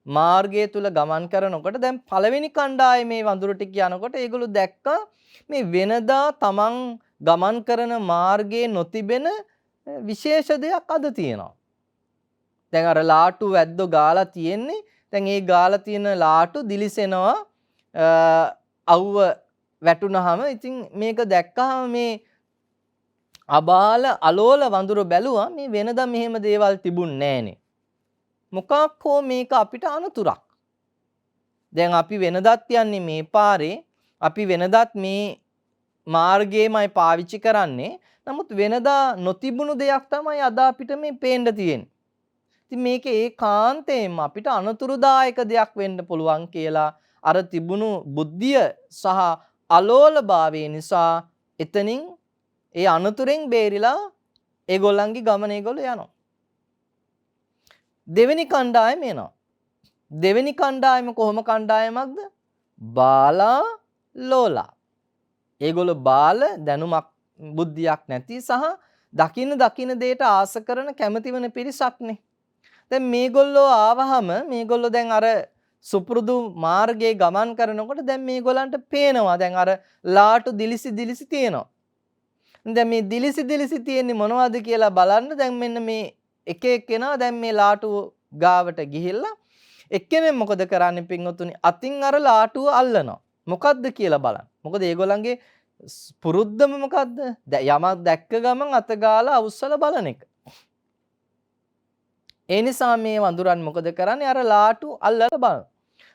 මාර්ගය තුල ගමන් කරනකොට දැන් පළවෙනි කණ්ඩායමේ වඳුර ටික යනකොට ඒගොල්ලෝ දැක්කා මේ වෙනදා Taman ගමන් කරන මාර්ගයේ නොතිබෙන විශේෂ දෙයක් අද තියෙනවා. දැන් අර ලාටු වැද්දෝ ගාලා තියෙන්නේ. දැන් ඒ ගාලා තියෙන ලාටු දිලිසෙනවා. අවුව වැටුනහම ඉතින් මේක දැක්කහම මේ අබාල අලෝල වඳුර බැලුවා මේ වෙනදා මෙහෙම දේවල් තිබුණ නෑනේ. මොකක් හෝ මේක අපිට අනතුරක්. දැන් අපි වෙනදත් යන්නේ මේ පාරේ. අපි වෙනදත් මේ මාර්ගයමයි පාවිච්චි කරන්නේ. නමුත් වෙනදා නොතිබුණු දෙයක් තමයි අද අපිට මේ පේන්න තියෙන්නේ. ඉතින් මේක ඒකාන්තයෙන්ම අපිට අනතුරුදායක දෙයක් වෙන්න පුළුවන් කියලා අර තිබුණු බුද්ධිය සහ අලෝලභාවය නිසා එතනින් ඒ අනතුරෙන් බේරිලා ඒගොල්ලන්ගේ ගමන ඒගොල්ලෝ යනවා. දෙවෙනි කණ්ඩායම එනවා. දෙවෙනි කණ්ඩායම කොහොම කණ්ඩායමක්ද? බාලා ලෝලා. ඒගොල්ලෝ බාල දැනුමක් බුද්ධියක් නැති සහ දකින දේට ආස කරන කැමති වෙන පිරිසක්නේ. දැන් මේගොල්ලෝ ආවහම මේගොල්ලෝ දැන් අර සුපුරුදු මාර්ගයේ ගමන් කරනකොට දැන් මේගොල්ලන්ට පේනවා දැන් අර ලාටු දිලිසි තියෙනවා. දැන් මේ දිලිසි තියෙන්නේ මොනවද කියලා බලන්න දැන් මෙන්න මේ එක එක්කෙනා දැන් මේ ලාටු ගාවට ගිහිල්ලා එක්කෙනෙක් මොකද කරන්නේ පින්වතුනි අතින් අර ලාටුව අල්ලනවා. මොකද්ද කියලා බලන්න. මොකද ඒගොල්ලන්ගේ පුරුද්දම මොකද්ද? යමක් දැක්ක ගමන් අත ගාලා අවුස්සලා බලන එක. ඒ නිසා මේ වඳුරන් මොකද කරන්නේ? අර ලාටු අල්ලලා බලන.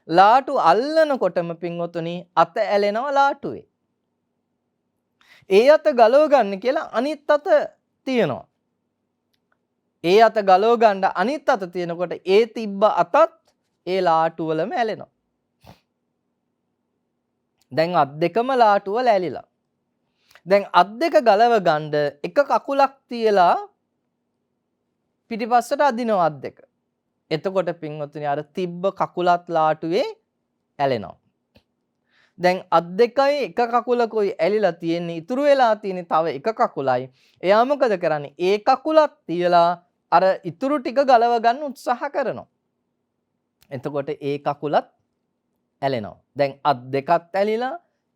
ලාටු අල්ලනකොටම පින්වතුනි අත ඇලෙනවා ලාටුවේ. ඒ අත ගලව ගන්න කියලා අනිත් අත තියෙනවා. ඒ අත ගලව ගන්න අනිත් අත තියෙනකොට ඒ තිබ්බ අතත් ඒ ලාටු වලම ඇලෙනවා. දැන් අත් දෙකම ලාටු වල ඇලිලා. දැන් අත් දෙක ගලව ගන්න එක කකුලක් තියලා පිටිපස්සට අදිනවා අත් දෙක. එතකොට පින්වතුනි අර තිබ්බ කකුලත් ලාටුවේ ඇලෙනවා. දැන් අත් දෙකයි එක කකුලකුයි ඇලිලා තියෙන්නේ ඉතුරු වෙලා තියෙන්නේ තව එක කකුලයි. එයා මොකද කරන්නේ? ඒ කකුලත් තියලා අර ඉතුරු ටික ගලව ගන්න උත්සාහ කරනවා. එතකොට ඒ කකුලත් ඇලෙනවා. දැන් අත් දෙකත් ඇලිලා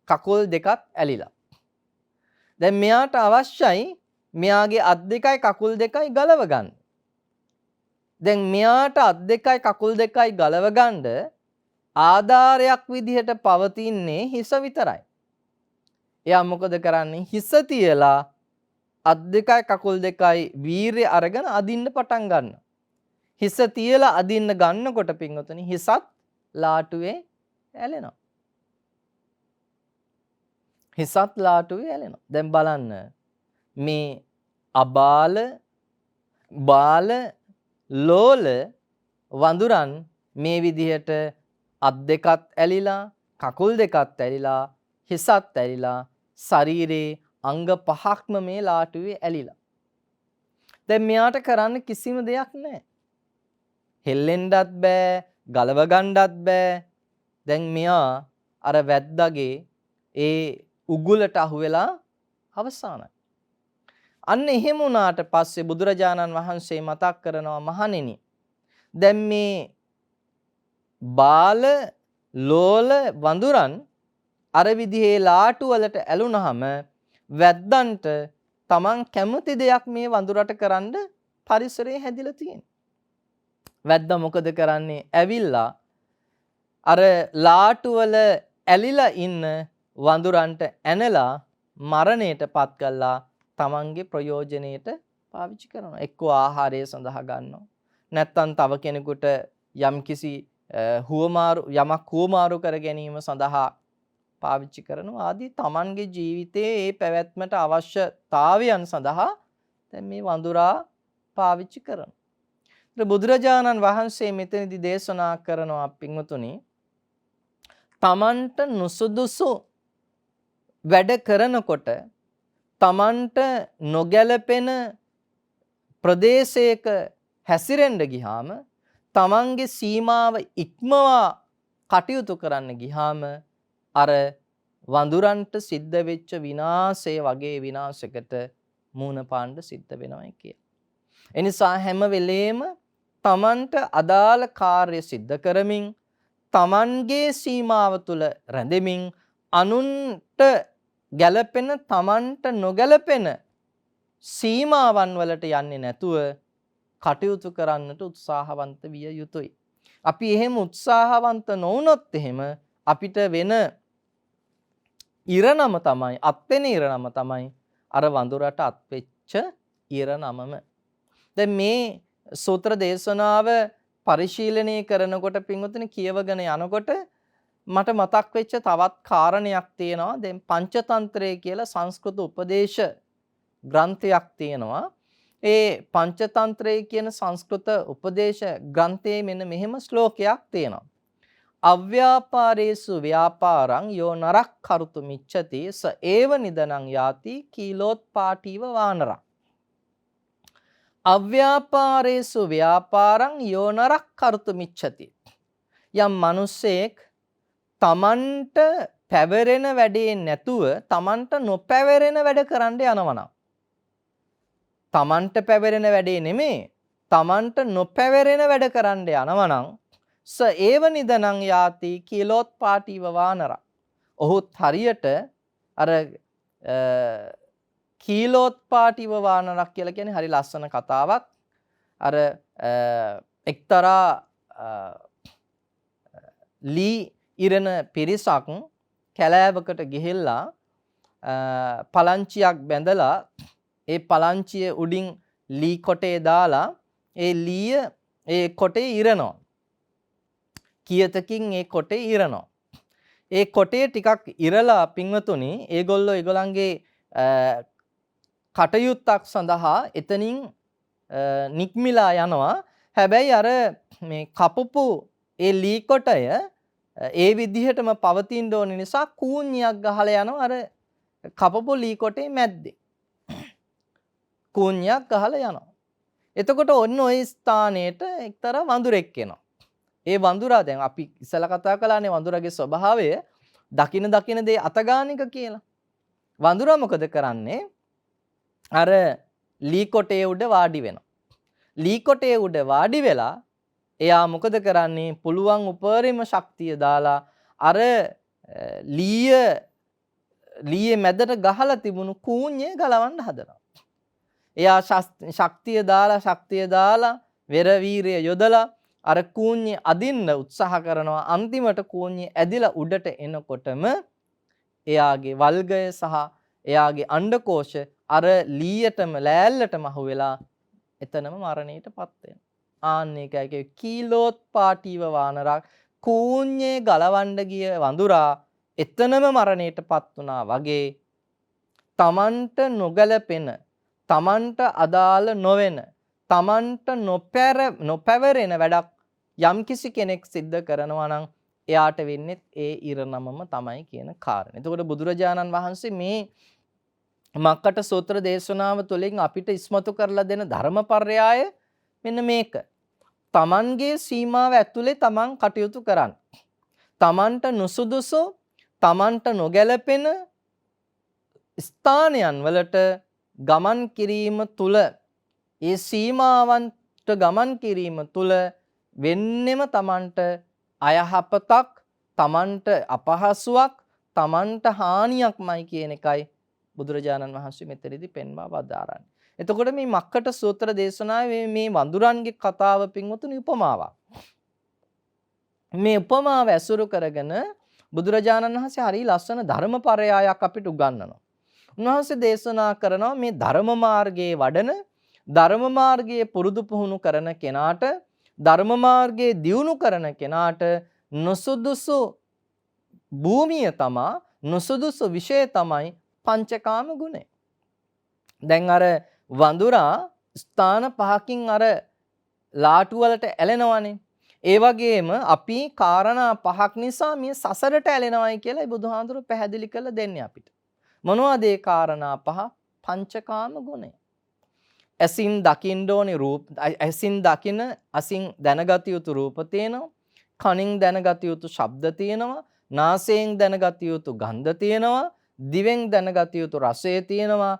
කකුල් දෙකත් ඇලිලා. දැන් මෙයාට අවශ්‍යයි මෙයාගේ අත් දෙකයි කකුල් දෙකයි ගලව ගන්න. දැන් මෙයාට අත් දෙකයි කකුල් දෙකයි ගලව ගන්න ආධාරයක් විදිහට පවතින්නේ හිස විතරයි. එයා මොකද කරන්නේ? හිස තියලා අත් දෙකයි කකුල් දෙකයි වීරිය අරගෙන අදින්න පටන් ගන්නවා. හිස තියලා අදින්න ගන්නකොට පින්වතුනි හිසත් ලාටුවේ ඇලෙනවා. හිසත් ලාටුවේ ඇලෙනවා. දැන් බලන්න මේ අබාල බාල ලෝල වඳුරන් මේ විදිහට අත් දෙකත් ඇලිලා කකුල් දෙකත් ඇලිලා හිසත් ඇලිලා ශරීරේ අංග 5ක්ම මේ ලාටුවේ ඇලිලා. දැන් මෙයාට කරන්න කිසිම දෙයක් නැහැ. හෙල්ලෙන්නත් බෑ, ගලව ගන්නත් බෑ. දැන් මෙයා අර වැද්දාගේ ඒ උගුලට අහු වෙලා අවසానයි. අන්න එහෙම වුණාට පස්සේ බුදුරජාණන් වහන්සේ මතක් කරනවා මහණෙනි දැන් මේ බාල ලෝල වඳුරන් අර විදිහේ ලාටු වලට ඇලුනහම වැද්දන්ට තමන් කැමති දෙයක් මේ වඳුරට කරන්න පරිසරය හැදිලා තියෙනවා. වැද්දා මොකද කරන්නේ? ඇවිල්ලා අර ලාටු වල ඇලිලා ඉන්න වඳුරන්ට ඇනලා මරණයට පත් කළා තමන්ගේ ප්‍රයෝජනෙට පාවිච්චි කරනවා. එක්ක ආහාරය සඳහා ගන්නවා. නැත්තම් තව කෙනෙකුට යම්කිසි යමක් හුවමාරු කර ගැනීම සඳහා පාවිච්චි කරනවා. ආදී තමන්ගේ ජීවිතයේ ඒ පැවැත්මට අවශ්‍යතාවයන් සඳහා දැන් මේ වඳුරා පාවිච්චි කරනවා. බුදුරජාණන් වහන්සේ මෙතනදී දේශනා කරනවා පින්වතුනි තමන්ට නුසුදුසු වැඩ කරනකොට තමන්ට නොගැලපෙන ප්‍රදේශයක හැසිරෙන්න ගියාම තමන්ගේ සීමාව ඉක්මවා කටයුතු කරන්න ගියාම අර වඳුරන්ට සිද්ධ වෙච්ච විනාශය වගේ විනාශයකට මුහුණ පාන්න සිද්ධ වෙනවා කිය. එනිසා හැම වෙලේම තමන්ට අදාළ කාර්ය සිද්ධ කරමින් තමන්ගේ සීමාව තුළ රැඳෙමින් අනුන්ට ගැලපෙන තමන්ට නොගැලපෙන සීමාවන් වලට යන්නේ නැතුව කටයුතු කරන්නට උත්සාහවන්ත විය යුතුයි. අපි එහෙම උත්සාහවන්ත නොවුනොත් එහෙම අපිට වෙන ඉරණම තමයි අත්වෙන ඉරණම තමයි අර වඳුරට අත්වෙච්ච ඉරණමම. දැන් මේ සූත්‍ර දේශනාව පරිශීලනය කරනකොට පින්වතුනි කියවගෙන යනකොට මට මතක් වෙච්ච තවත් කාරණයක් තියෙනවා. දැන් පංචතන්ත්‍රය කියලා සංස්කෘත උපදේශ ග්‍රන්ථයක් තියෙනවා. ඒ පංචතන්ත්‍රය කියන සංස්කෘත උපදේශ ග්‍රන්ථයේ මෙන්න මෙහෙම ශ්ලෝකයක් තියෙනවා. අව්‍යාපාරේසු ව්‍යාපාරං යෝ නරක් කරුතු මිච්ඡති ස ඒව නිදනං යාති කීලෝත්පාටීව වානරං. අව්‍යාපාරේසු ව්‍යාපාරං යෝ නරක් කරුතු මිච්ඡති. යම් මිනිසෙක් තමන්ට පැවරෙන වැඩේ නැතුව තමන්ට නොපැවරෙන වැඩ කරන්න යනවනම් තමන්ට පැවරෙන වැඩේ නෙමේ තමන්ට නොපැවරෙන වැඩ කරන්න යනවනම් ස ඒව නිදනං යාති කීලෝත්පාටීව වානර. ඔහුත් හරියට අර කීලෝත්පාටීව වානරක් කියලා කියන්නේ හරි ලස්සන කතාවක්. අර එක්තරා ලී ඉරණ පිරිසක් කැලෑවකට ගිහිල්ලා පලංචියක් බැඳලා ඒ පලංචිය උඩින් ලී කොටේ දාලා ඒ ලීය ඒ කොටේ ඉරනවා. කියතකින් ඒ කොටේ ඉරනවා. ඒ කොටේ ටිකක් ඉරලා පින්වතුනි ඒගොල්ලෝ ඒගොල්ලන්ගේ කටයුත්තක් සඳහා එතනින් නික්මිලා යනවා. හැබැයි අර මේ කපපු ඒ ලී කොටය ඒ විදිහටම පවතින්න ඕන නිසා කූණ්‍යක් ගහලා යනවා අර කපපු ලී කොටේ මැද්දේ. කූණ්‍යක් ගහලා යනවා. එතකොට ඔන්න ওই ස්ථානයේට එක්තරා වඳුරෙක් එනවා. ඒ වඳුරා දැන් අපි ඉස්සලා කතා කළානේ වඳුරගේ ස්වභාවය දකින දේ අතගානික කියලා. වඳුරා මොකද කරන්නේ? අර ලී කොටේ උඩ වාඩි වෙනවා. ලී කොටේ උඩ වාඩි වෙලා එයා මොකද කරන්නේ? පුළුවන් උපරිම ශක්තිය දාලා අර ලීයේ මැදට ගහලා තිබුණු කූණ්‍ය ගලවන්න හදනවා. එයා ශක්තිය දාලා වෙර වීරිය යොදලා අර කූණ්‍ය අදින්න උත්සාහ කරනවා. අන්තිමට කූණ්‍ය ඇදිලා උඩට එනකොටම එයාගේ වල්ගය සහ එයාගේ අණ්ඩකෝෂ අර ලීයටම ලෑල්ලටම අහු වෙලා එතනම මරණයටපත් වෙනවා. ආන්න ඒකයි කීලෝත්පාටීව වානරක් කූණ්‍යේ ගලවන්න ගිය වඳුරා එතනම මරණයටපත් වුණා වගේ තමන්ට නොගැලපෙන තමන්ට අදාළ නොවන තමන්ට නොපැවරෙන වැඩක් යම්කිසි කෙනෙක් සිද්ධ කරනවා නම් එයාට වෙන්නේ ඒ ඉරණමම තමයි කියන කාරණේ. එතකොට බුදුරජාණන් වහන්සේ මේ මක්කට සූත්‍ර දේශනාව තුළින් අපිට ඉස්මතු කරලා දෙන ධර්මපර්යාය මෙන්න මේක. තමන්ගේ සීමාව ඇතුලේ තමන් කටයුතු කරන්න. තමන්ට නුසුදුසු, තමන්ට නොගැලපෙන ස්ථානයන් වලට ගමන් කිරීම තුල, ඒ සීමාවන්ට ගමන් කිරීම තුල වෙන්නෙම තමන්ට අයහපතක්, තමන්ට අපහසුයක්, තමන්ට හානියක්මයි කියන එකයි බුදුරජාණන් වහන්සේ මෙතනදී පෙන්වා වදාරන්නේ. එතකොට මේ මක්කට සූත්‍ර දේශනාවේ මේ වඳුරන්ගේ කතාව පින්වතුනි උපමාවක්. මේ උපමාව ඇසුරු කරගෙන බුදුරජාණන් වහන්සේ හරි ලස්සන ධර්මපරයායක් අපිට උගන්වනවා. උන්වහන්සේ දේශනා කරනවා මේ ධර්ම මාර්ගයේ වඩන, ධර්ම මාර්ගයේ පුරුදු පුහුණු කරන කෙනාට, ධර්ම මාර්ගයේ දියුණු කරන කෙනාට නොසුදුසු භූමිය තමා, නොසුදුසු විෂය තමයි පංචකාම ගුණය. දැන් අර වඳුරා ස්ථාන පහකින් අර ලාටු වලට ඇලෙනවනේ. ඒ වගේම අපි කාරණා පහක් නිසා මේ සසරට ඇලෙනවයි කියලා බුදුහාඳුරු පැහැදිලි කරලා දෙන්නේ අපිට. මොනවද ඒ කාරණා පහ? පංචකාම ගුණය. ඇසින් දකින්න ඕනේ රූප, ඇසින් දකින, අසින් දැනගත යුතු රූප තියෙනවා. කනින් දැනගත යුතු ශබ්ද තියෙනවා. නාසයෙන් දැනගත යුතු ගන්ධ තියෙනවා. දිවෙන් දැනගත යුතු රසය තියෙනවා.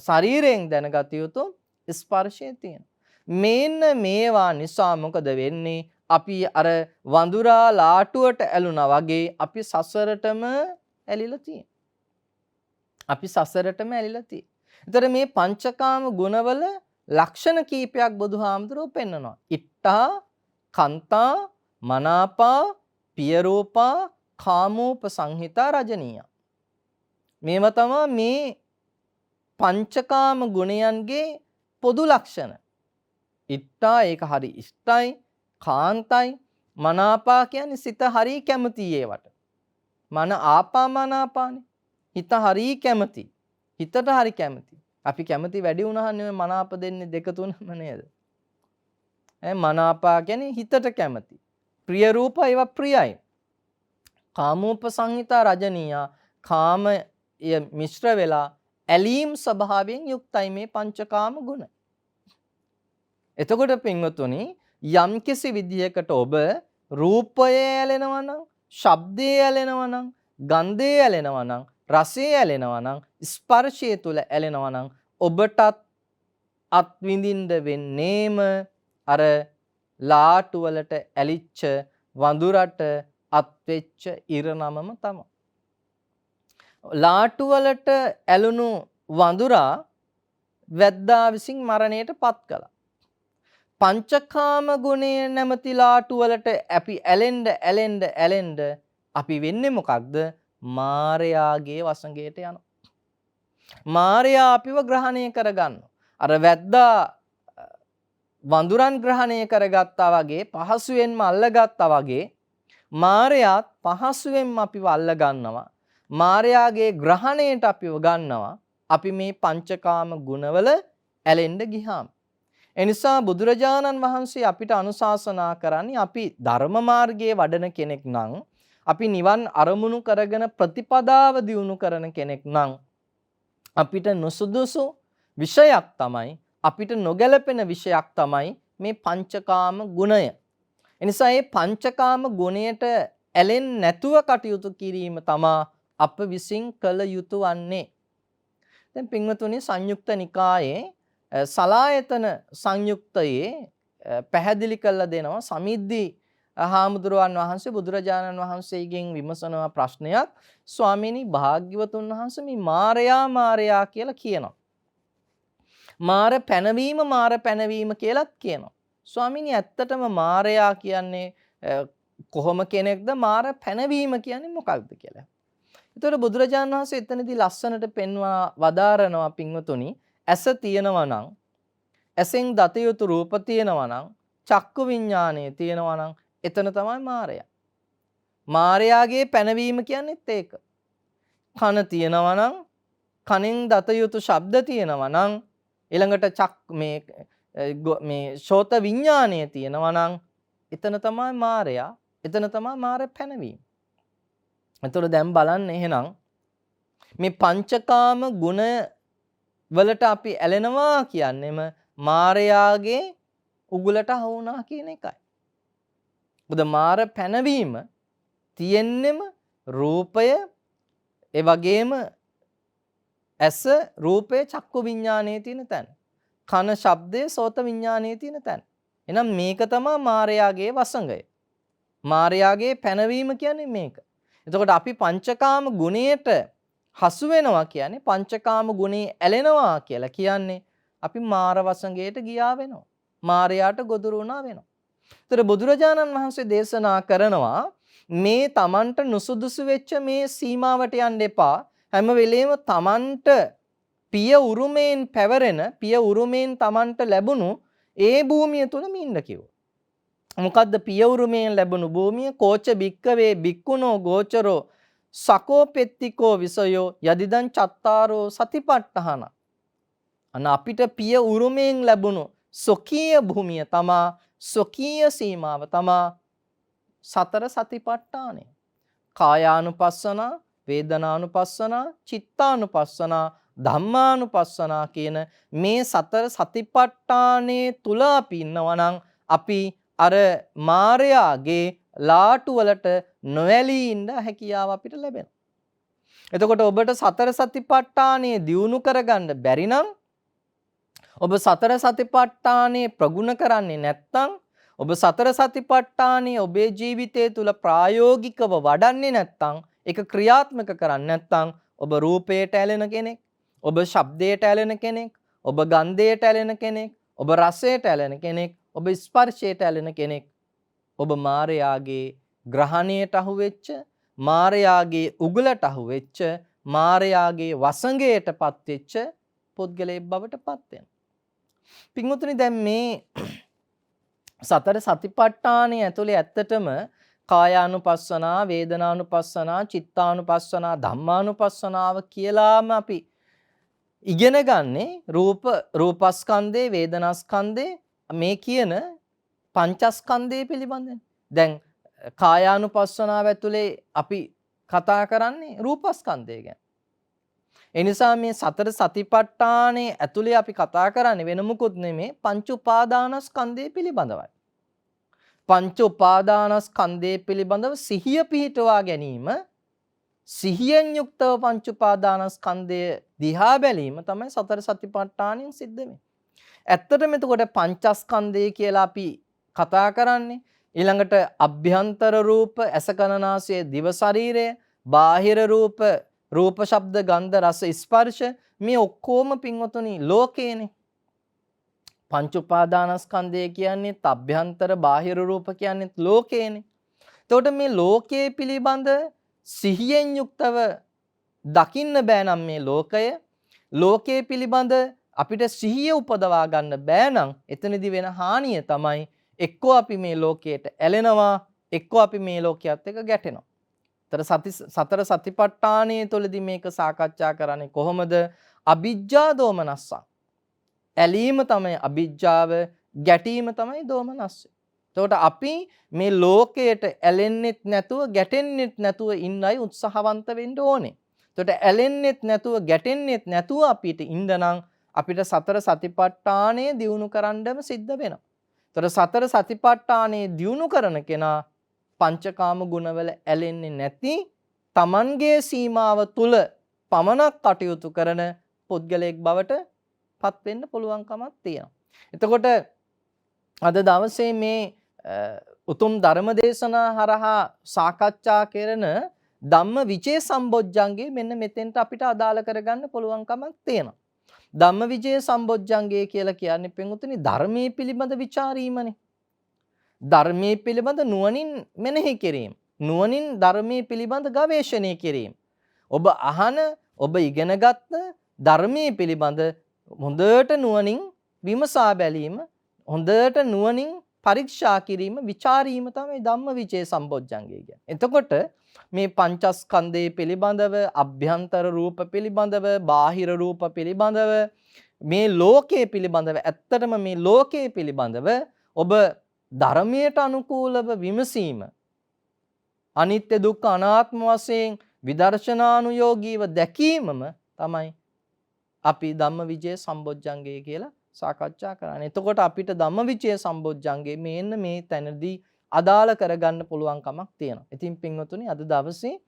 ශරීරයෙන් දැනගත යුතු ස්පර්ශය තියෙනවා. මේන්න මේවා නිසා මොකද වෙන්නේ? අපි අර වඳුරා ලාටුවට ඇලුනා වගේ අපි සසරටම ඇලිලා තියෙනවා. අපි සසරටම ඇලිලා තියෙනවා. ඒතර මේ පංචකාම ගුණවල ලක්ෂණ කීපයක් බුදුහාමුදුරුවෝ පෙන්නනවා. ඉට්ඨා, කන්තා, මනාපා, පියරූපා, කාමෝපසංහිතා, රජනීය. මේවා තමයි මේ පංචකාම ගුණයන්ගේ පොදු ලක්ෂණ. ඉට්ඨා ඒක හරි ඉෂ්ටයි, කාන්තයි, මනාපා කියන්නේ සිත හරි කැමති ඒවට. මන ආපා මනාපානේ. හිත හරි කැමති. හිතට හරි කැමති. අපි කැමති වැඩි වුණාම නෙමෙයි මනාප දෙන්නේ දෙක තුනම නේද? මනාපා කියන්නේ හිතට කැමති. ප්‍රිය රූප ඒවා ප්‍රියයි. කාමෝපසංහිතා රජනීය කාමය මිශ්‍ර වෙලා ඇලීම් ස්වභාවයෙන් යුක්තයි මේ පංචකාම ගුණ. එතකොට පින්වතුනි යම්කිසි විදියකට ඔබ රූපයේ ඇලෙනවා නම්, ශබ්දයේ ඇලෙනවා නම්, ගන්ධයේ ඇලෙනවා නම්, රසයේ ඇලෙනවා නම්, ස්පර්ශය තුල ඇලෙනවා නම් ඔබටත් අත්විඳින්න වෙන්නේම අර ලාටු වලට ඇලිච්ච වඳුරට අත්වෙච්ච ඉරණමම තමයි. ලාටු වලට ඇලුණු වඳුරා වැද්දා විසින් මරණයට පත් කළා. පංචකාම ගුණය නැමැති ලාටු වලට අපි ඇලෙන්න අපි වෙන්නේ මොකක්ද? මාරයාගේ වසඟයට යනවා. මාරයා අපිව ග්‍රහණය කරගන්නවා. අර වැද්දා වඳුරන් ග්‍රහණය කරගත්තා වගේ, පහසුවෙන්ම අල්ලගත්තා වගේ මාරයාත් පහසුවෙන්ම අපිව අල්ල ගන්නවා. මාරයාගේ ග්‍රහණයට අපිව ගන්නවා. අපි මේ පංචකාම ගුණවල ඇලෙන්න ගියාම. එනිසා බුදුරජාණන් වහන්සේ අපිට අනුශාසනා කරන්නේ අපි ධර්ම මාර්ගයේ වඩන කෙනෙක් නම්, අපි නිවන් අරමුණු කරගෙන ප්‍රතිපදාව දියුණු කරන කෙනෙක් නම් අපිට නොසුදුසු විෂයක් තමයි, අපිට නොගැලපෙන විෂයක් තමයි මේ පංචකාම ගුණය. එනිසා මේ පංචකාම ගුණයට ඇලෙන්නේ නැතුව කටයුතු කිරීම තමා අප විසින් කළ යුතු වන්නේ. දැන් පින්වතුනි සංයුක්ත නිකායේ සලායතන සංයුක්තයේ පැහැදිලි කරලා දෙනවා සමිද්දි හාමුදුරුවන් වහන්සේ බුදුරජාණන් වහන්සේගෙන් විමසනවා ප්‍රශ්නයක්. ස්වාමීනි භාග්‍යවතුන් වහන්සේ මේ මාරයා කියලා කියනවා. මාර පැනවීම කියලාත් කියනවා. ස්වාමීනි ඇත්තටම මාරයා කියන්නේ කොහොම කෙනෙක්ද? මාර පැනවීම කියන්නේ මොකක්ද කියලා. ඒතකොට බුදුරජාණන් වහන්සේ එතනදී ලස්සනට පෙන්වා වදාරනවා පින්වතුනි, ඇස තියෙනවා නම්, ඇසෙන් දත යුතු රූප තියෙනවා නම්, චක්කු විඥානය තියෙනවා නම් එතන තමයි මාරයා. මාරයාගේ පැනවීම කියන්නේත් ඒක. කන තියෙනවා නම්, කනෙන් දත යුතු ශබ්ද තියෙනවා නම්, ඊළඟට මේ ශෝත විඥානය තියෙනවා නම් එතන තමයි මාරයා එතන තමයි මාර පැනවීම. එතකොට දැන් බලන්න එහෙනම් මේ පංචකාම ගුණ වලට අපි ඇලෙනවා කියන්නේම මාරයාගේ උගුලට අහු වුණා කියන එකයි. මොකද මාර පැනවීම තියෙන්නෙම රූපය ඒ වගේම ඇස රූපය චක්කු විඥානයේ තියෙන තැන. කන ශබ්දය සෝත විඥානයේ තියෙන තැන. එහෙනම් මේක තමයි මාරයාගේ වසඟය. මාරයාගේ පැනවීම කියන්නේ මේක. එතකොට අපි පංචකාම ගුණයට හසු වෙනවා කියන්නේ පංචකාම ගුණේ ඇලෙනවා කියලා කියන්නේ අපි මාර වසඟයට ගියා වෙනවා. මාරයාට ගොදුරු වුණා වෙනවා. ඒතර බුදුරජාණන් වහන්සේ දේශනා කරනවා මේ Tamanට නුසුදුසු වෙච්ච මේ සීමාවට යන්න එපා. හැම වෙලේම Tamanට පිය උරුමයෙන් පැවරෙන පිය උරුමයෙන් Tamanට ලැබුණු ඒ භූමිය තුලම ඉන්න කිව්වා. මොකද්ද පිය උරුමයෙන් ලැබුණු භූමිය? කෝච බික්කවේ බික්කුණෝ ගෝචරෝ සකෝ පෙත්තිකෝ විසයෝ යදිදං චත්තාරෝ සතිපට්ඨහන. අන්න අපිට පිය උරුමයෙන් ලැබුණු සොකීය භූමිය තමා සොකීය සීමාව තමා සතර සතිපට්ඨානය. කායානුපස්සනා, වේදනානුපස්සනා, චිත්තානුපස්සනා, ධම්මානුපස්සනා කියන මේ සතර සතිපට්ඨානයේ තුල අපි ඉන්නවා නම් අපි අර මායාගේ ලාටු වලට නොඇලී ඉන්න හැකියාව අපිට ලැබෙනවා. එතකොට ඔබට සතර සතිපට්ඨානයේ දියුණු කරගන්න බැරි නම් ඔබ සතර සතිපට්ඨානයේ ප්‍රගුණ කරන්නේ නැත්නම් ඔබ සතර සතිපට්ඨානයේ ඔබේ ජීවිතය තුල ප්‍රායෝගිකව වඩන්නේ නැත්නම් ඒක ක්‍රියාත්මක කරන්නේ නැත්නම් ඔබ රූපයට ඇලෙන කෙනෙක්, ඔබ ශබ්දයට ඇලෙන කෙනෙක්, ඔබ ගන්ධයට ඇලෙන කෙනෙක්, ඔබ රසයට ඇලෙන කෙනෙක්, ඔබ ස්පර්ශයට ඇලෙන කෙනෙක්, ඔබ මායාගේ ග්‍රහණයට අහු වෙච්ච, මායාගේ උගලට අහු වෙච්ච, මායාගේ වසඟයටපත් වෙච්ච පුද්ගලයෙක් බවට පත් වෙනවා. පින්වතුනි දැන් මේ සතර සතිපට්ඨානයේ ඇතුලේ ඇත්තටම කායානුපස්සනා, වේදනානුපස්සනා, චිත්තානුපස්සනා, ධම්මානුපස්සනාව කියලාම අපි ඉගෙන ගන්නේ රූපස්කන්ධේ, වේදනාස්කන්ධේ මේ කියන පංචස්කන්ධය පිළිබඳව. දැන් කායානුපස්සනාව ඇතුලේ අපි කතා කරන්නේ රූපස්කන්ධය ගැන. ඒ නිසා මේ සතර සතිපට්ඨානයේ ඇතුලේ අපි කතා කරන්නේ වෙන මොකුත් නෙමේ පංච උපාදානස්කන්ධය පිළිබඳවයි. පංච උපාදානස්කන්ධය පිළිබඳව සිහිය පිහිටවා ගැනීම, සිහියෙන් යුක්තව පංච උපාදානස්කන්ධය දිහා බැලීම තමයි සතර සතිපට්ඨානයෙන් සිද්ධ වෙන්නේ. ඇත්තටම එතකොට පංචස්කන්ධය කියලා අපි කතා කරන්නේ ඊළඟට අභ්‍යන්තර රූප, ඇස කන නාසය දිව ශරීරය, බාහිර රූප, රූප ශබ්ද ගන්ධ රස ස්පර්ශ මේ ඔක්කොම පින්වතුනි ලෝකේනේ. පංච උපාදානස්කන්ධය කියන්නේ අභ්‍යන්තර බාහිර රූප කියන්නේ ලෝකේනේ. එතකොට මේ ලෝකයේ පිළිබඳ සිහියෙන් යුක්තව දකින්න බෑ නම් මේ ලෝකයේ පිළිබඳ අපිට සිහිය උපදවා ගන්න බෑ නම් එතනදී වෙන හානිය තමයි එක්කෝ අපි මේ ලෝකයට ඇලෙනවා, එක්කෝ අපි මේ ලෝකයේත් එක්ක ගැටෙනවා. සතර සතිපට්ඨානයේ තුලදී මේක සාකච්ඡා කරන්නේ කොහොමද? අවිජ්ජා දෝමනස්සං. ඇලීම තමයි අවිජ්ජාව, ගැටීම තමයි දෝමනස්සය. එතකොට අපි මේ ලෝකයට ඇලෙන්නෙත් නැතුව, ගැටෙන්නෙත් නැතුව ඉන්නයි උත්සාහවන්ත වෙන්න ඕනේ. එතකොට ඇලෙන්නෙත් නැතුව, ගැටෙන්නෙත් නැතුව අපිට ඉන්න නම් අපිට සතර සතිපට්ඨානය දියුණු කරන්නම සිද්ධ වෙනවා. එතකොට සතර සතිපට්ඨානය දියුණු කරන කෙනා පංචකාම ගුණවල ඇලෙන්නේ නැති, Tamanගේ සීමාව තුල පමණක් කටයුතු කරන පුද්ගලයෙක් බවට පත් වෙන්න පුළුවන්කමක් තියෙනවා. එතකොට අද දවසේ මේ උතුම් ධර්ම දේශනා හරහා සාකච්ඡා කරන ධම්ම විජේ සම්බොජ්ජංගේ මෙන්න මෙතෙන්ට අපිට අදාළ කරගන්න පුළුවන්කමක් තියෙනවා. ධම්ම විජේ සම්බොජ්ජංගේ කියලා කියන්නේ පින්වතුනි ධර්මයේ පිළිබඳ ਵਿਚාරීමනේ. ධර්මයේ පිළිබඳ නුවණින් මෙනෙහි කිරීම, නුවණින් ධර්මයේ පිළිබඳ ගවේෂණය කිරීම. ඔබ අහන, ඔබ ඉගෙනගත්ත ධර්මයේ පිළිබඳ හොඳට නුවණින් විමසා බැලීම, හොඳට නුවණින් පරීක්ෂා කිරීම, ਵਿਚාරීම තමයි ධම්ම විජේ සම්බොජ්ජංගය කියන්නේ. එතකොට මේ පංචස්කන්ධය පිළිබඳව, අභ්‍යන්තර රූප පිළිබඳව, බාහිර රූප පිළිබඳව, මේ ලෝකයේ පිළිබඳව, ඇත්තටම මේ ලෝකයේ පිළිබඳව ඔබ ධර්මයට අනුකූලව විමසීම, අනිත්‍ය දුක්ඛ අනාත්ම වශයෙන් විදර්ශනානුයෝගීව දැකීමම තමයි අපි ධම්මවිජය සම්බොජ්ජංගය කියලා සාකච්ඡා කරන්නේ. එතකොට අපිට ධම්මවිජය සම්බොජ්ජංගේ මේන්න මේ තැනදී අදාළ කරගන්න පුළුවන් කමක් තියෙනවා. ඉතින් පින්වතුනි අද දවසේ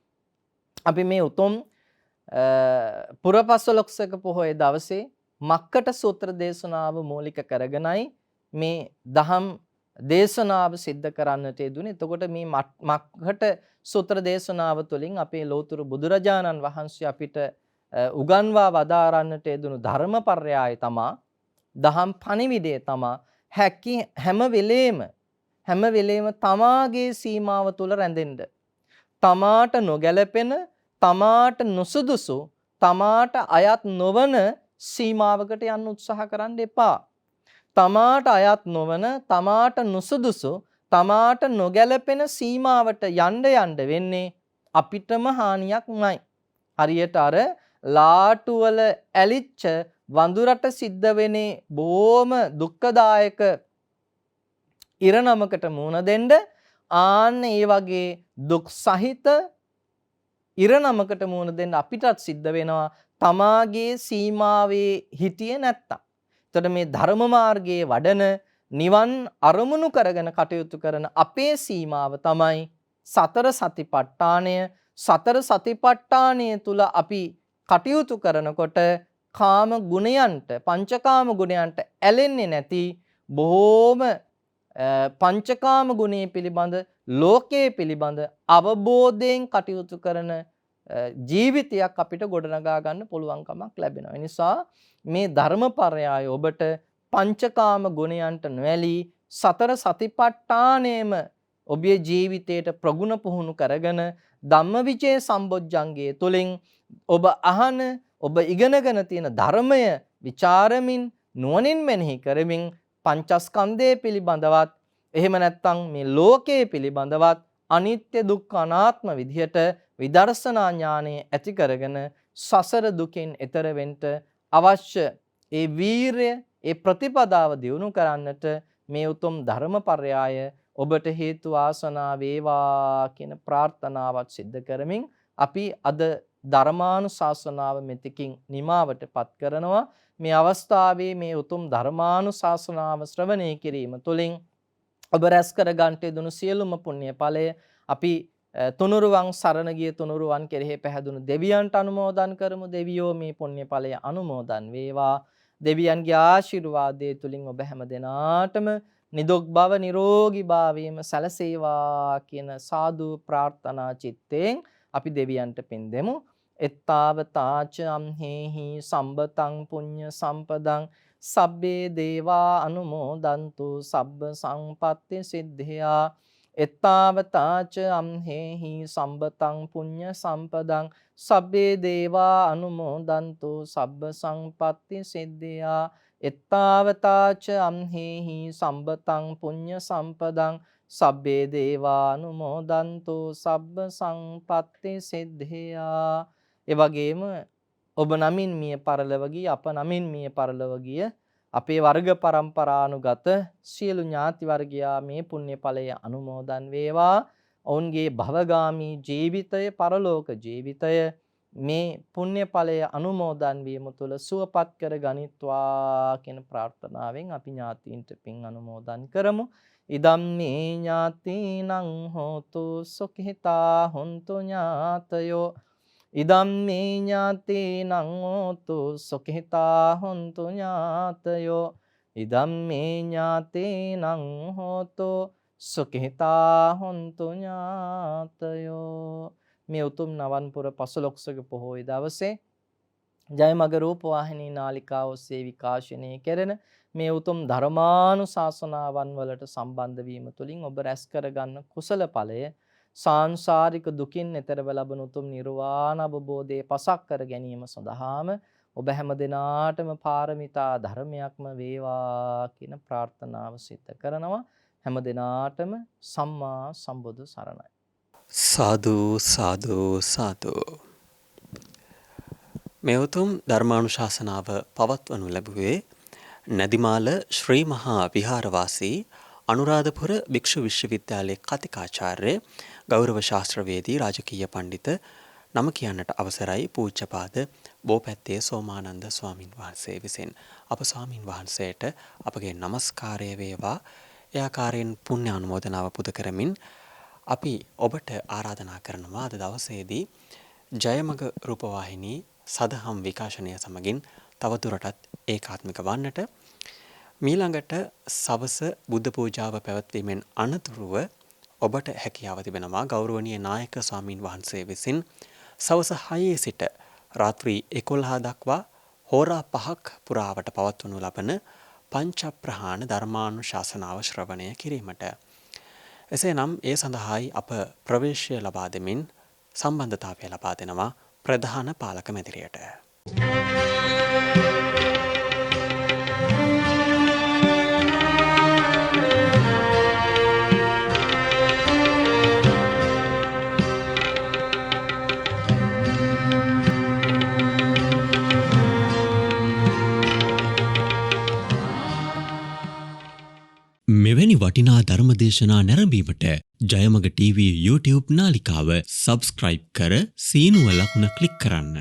අපි මේ උතුම් පුරපසළොස්වක පොහොය දවසේ මක්කට සූත්‍ර දේශනාව මූලික කරගෙනයි මේ දහම් දේශනාව සිද්ධ කරන්නට යෙදුනේ. එතකොට මේ මක්කට සූත්‍ර දේශනාව තුළින් අපේ ලෝතුරු බුදුරජාණන් වහන්සේ අපිට උගන්වා වදාරන්නට යෙදුණු ධර්මපර්යාය තමා දහම් පණිවිඩය තමා හැම වෙලේම තමාගේ සීමාව තුළ රැඳෙන්න. තමාට නොගැලපෙන, තමාට නොසුදුසු, තමාට අයත් නොවන සීමාවකට යන්න උත්සාහ කරන්න එපා. තමාට අයත් නොවන, තමාට නොසුදුසු, තමාට නොගැලපෙන සීමාවට යන්න වෙන්නේ අපිටම හානියක්මයි. හරියට අර ලාටුවල ඇලිච්ච වඳුරට සිද්ධ වෙන්නේ බොහොම දුක්ඛදායක ඉරණමකට මුහුණ දෙන්න. ආන්න ඒ වගේ දුක් සහිත ඉරණමකට මුහුණ දෙන්න අපිටත් සිද්ධ වෙනවා තමාගේ සීමාවේ හිටියේ නැත්තම්. එතකොට මේ ධර්ම මාර්ගයේ වඩන නිවන් අරමුණු කරගෙන කටයුතු කරන අපේ සීමාව තමයි සතර සතිපට්ඨානය. සතර සතිපට්ඨානය තුල අපි කටයුතු කරනකොට කාම ගුණයන්ට, පංචකාම ගුණයන්ට ඇලෙන්නේ නැති බොහෝම පංචකාම ගුණයේ පිළිබඳ, ලෝකයේ පිළිබඳ අවබෝධයෙන් කටයුතු කරන ජීවිතයක් අපිට ගොඩනගා ගන්න පුළුවන්කමක් ලැබෙනවා. ඒ නිසා මේ ධර්මපරයය ඔබට පංචකාම ගුණයන්ට නොඇලී සතර සතිපට්ඨානයේම ඔබේ ජීවිතයට ප්‍රගුණ පුහුණු කරගෙන ධම්මවිචේ සම්බොජ්ජංගයේ තුලින් ඔබ අහන, ඔබ ඉගෙනගෙන තියෙන ධර්මය විචාරමින් නුවණින් මෙනෙහි කරමින් පංචස්කන්ධය පිළිබඳවත් එහෙම නැත්නම් මේ ලෝකයේ පිළිබඳවත් අනිත්‍ය දුක්ඛ අනාත්ම විදිහට විදර්ශනා ඥානය ඇති කරගෙන සසර දුකෙන් එතර වෙන්න අවශ්‍ය ඒ වීරය, ඒ ප්‍රතිපදාව දියුණු කරන්නට මේ උතුම් ධර්මපර්යාය ඔබට හේතු ආසනා වේවා කියන ප්‍රාර්ථනාවත් සිද්ධ කරමින් අපි අද ධර්මානුශාසනාව මෙතකින් නිමාවටපත් කරනවා. මේ අවස්ථාවේ මේ උතුම් ධර්මානුශාසනාව ශ්‍රවණය කිරීම තුළින් ඔබ රැස් කර ගන්නට දුණු සියලුම පුණ්‍ය ඵලය අපි තුනුරුවන් සරණ ගිය තුනුරුවන් කෙරෙහි පැහැදුණු දෙවියන්ට අනුමෝදන් කරමු. දෙවියෝ මේ පුණ්‍ය ඵලය අනුමෝදන් වේවා. දෙවියන්ගේ ආශිර්වාදයේ තුලින් ඔබ හැම දෙනාටම නිදුක් භව නිරෝගී භාවයේම සැලසේවා කියන සාදු ප්‍රාර්ථනා චිත්තයෙන් අපි දෙවියන්ට පින් දෙමු. එත්තාවතාච අම්හෙහි සම්බතං පුඤ්ඤ සම්පදං සබ්බේ දේවා අනුමෝදන්තු සබ්බ සංපත්ති සිද්ධියා. එත්තාවතාච අම්හෙහි සම්බතං පුඤ්ඤ සම්පදං සබ්බේ දේවා අනුමෝදන්තු සබ්බ සංපත්ති සිද්ධියා. එත්තාවතාච අම්හෙහි සම්බතං පුඤ්ඤ සම්පදං සබ්බේ දේවානුමෝදන්තු සබ්බ සංපත්ති සිද්ධියා. ඒ වගේම ඔබ නමින් මිය පරලොව ගිය, අප නමින් මිය පරලොව ගිය අපේ වර්ග પરම්පරානුගත සියලු ඥාති වර්ගයා මේ පුණ්‍ය ඵලය අනුමෝදන් වේවා. ඔවුන්ගේ භවගාමී ජීවිතය, පරලෝක ජීවිතය මේ පුණ්‍ය ඵලය අනුමෝදන් වීම තුළ සුවපත් කර ගනිත්වා කියන ප්‍රාර්ථනාවෙන් අපි ඥාතීන්ට පින් අනුමෝදන් කරමු. ඉදම්මේ ඥාතිනං හෝතු සුඛිතා හොන්තු ඥාතයෝ. ඉදම්මේ ඥාතිනං හෝතු සුඛිතා හොන්තු ඥාතයෝ. ඉදම්මේ ඥාතිනං හෝතු සුඛිතා හොන්තු ඥාතයෝ. මේ උතුම් නවන්පුර පසළොස්වක පොහොය දවසේ ජයමග රූපවාහිනී නාලිකාව ඔස්සේ විකාශනය කෙරෙන මේ උතුම් ධර්මානුශාසනාවන් වලට සම්බන්ධ වීම තුළින් ඔබ රැස් කරගන්න කුසල ඵලය සාංශාරික දුකින් එතරව ලබන උතුම් නිර්වාණ අවබෝධයේ පසක් කර ගැනීම සඳහාම ඔබ හැම දිනාටම පාරමිතා ධර්මයක්ම වේවා කියන ප්‍රාර්ථනාව සිද්ධ කරනවා. හැම දිනාටම සම්මා සම්බුදු සරණයි. සාදු සාදු සාදු. මේ උතුම් ධර්මානුශාසනාව පවත්වනු ලැබුවේ නැදිමාල ශ්‍රී මහා විහාරවාසී අනුරාධපුර භික්ෂු විශ්වවිද්‍යාලයේ කතිකාචාර්ය ගෞරව ශාස්ත්‍රවේදී රාජකීය පඬිත නම කියන්නට අවසරයි පූජ්‍යපාද බෝපැත්තේ සෝමානන්ද ස්වාමින් වහන්සේ විසින්. අප ස්වාමින් වහන්සේට අපගේ নমස්කාරය වේවා. ඒ ආකාරයෙන් පුණ්‍ය අනුමෝදනාව පුද කරමින් අපි ඔබට ආරාධනා කරනවා අද දවසේදී ජයමග රූපවාහිනී සදහම් විකාශනය සමගින් තවදුරටත් ඒකාත්මික වන්නට මීළඟට සවස බුද්ධ පූජාව පැවැත්වීමෙන් අනතුරුව ඔබට හැකියාව තිබෙනවා ගෞරවනීය නායක ස්වාමින් වහන්සේ විසින් සවස 6 සිට රාත්‍රී 11 දක්වා හෝරා 5ක් පුරාවට පවත්වනු ලබන පංච ප්‍රහාණ ධර්මානුශාසනාව ශ්‍රවණය කිරීමට. එසේනම් ඒ සඳහායි අප ප්‍රවේශය ලබා දෙමින් සම්බන්ධතාවය ලබා දෙනවා ප්‍රධාන පාලක මැදිරියට. මෙවැනි වටිනා ධර්මදේශනා නැරඹීමට ජයමග TV YouTube නාලිකාව සබස්ක්‍රයිබ් කර සීනුව ලකුණ ක්ලික් කරන්න.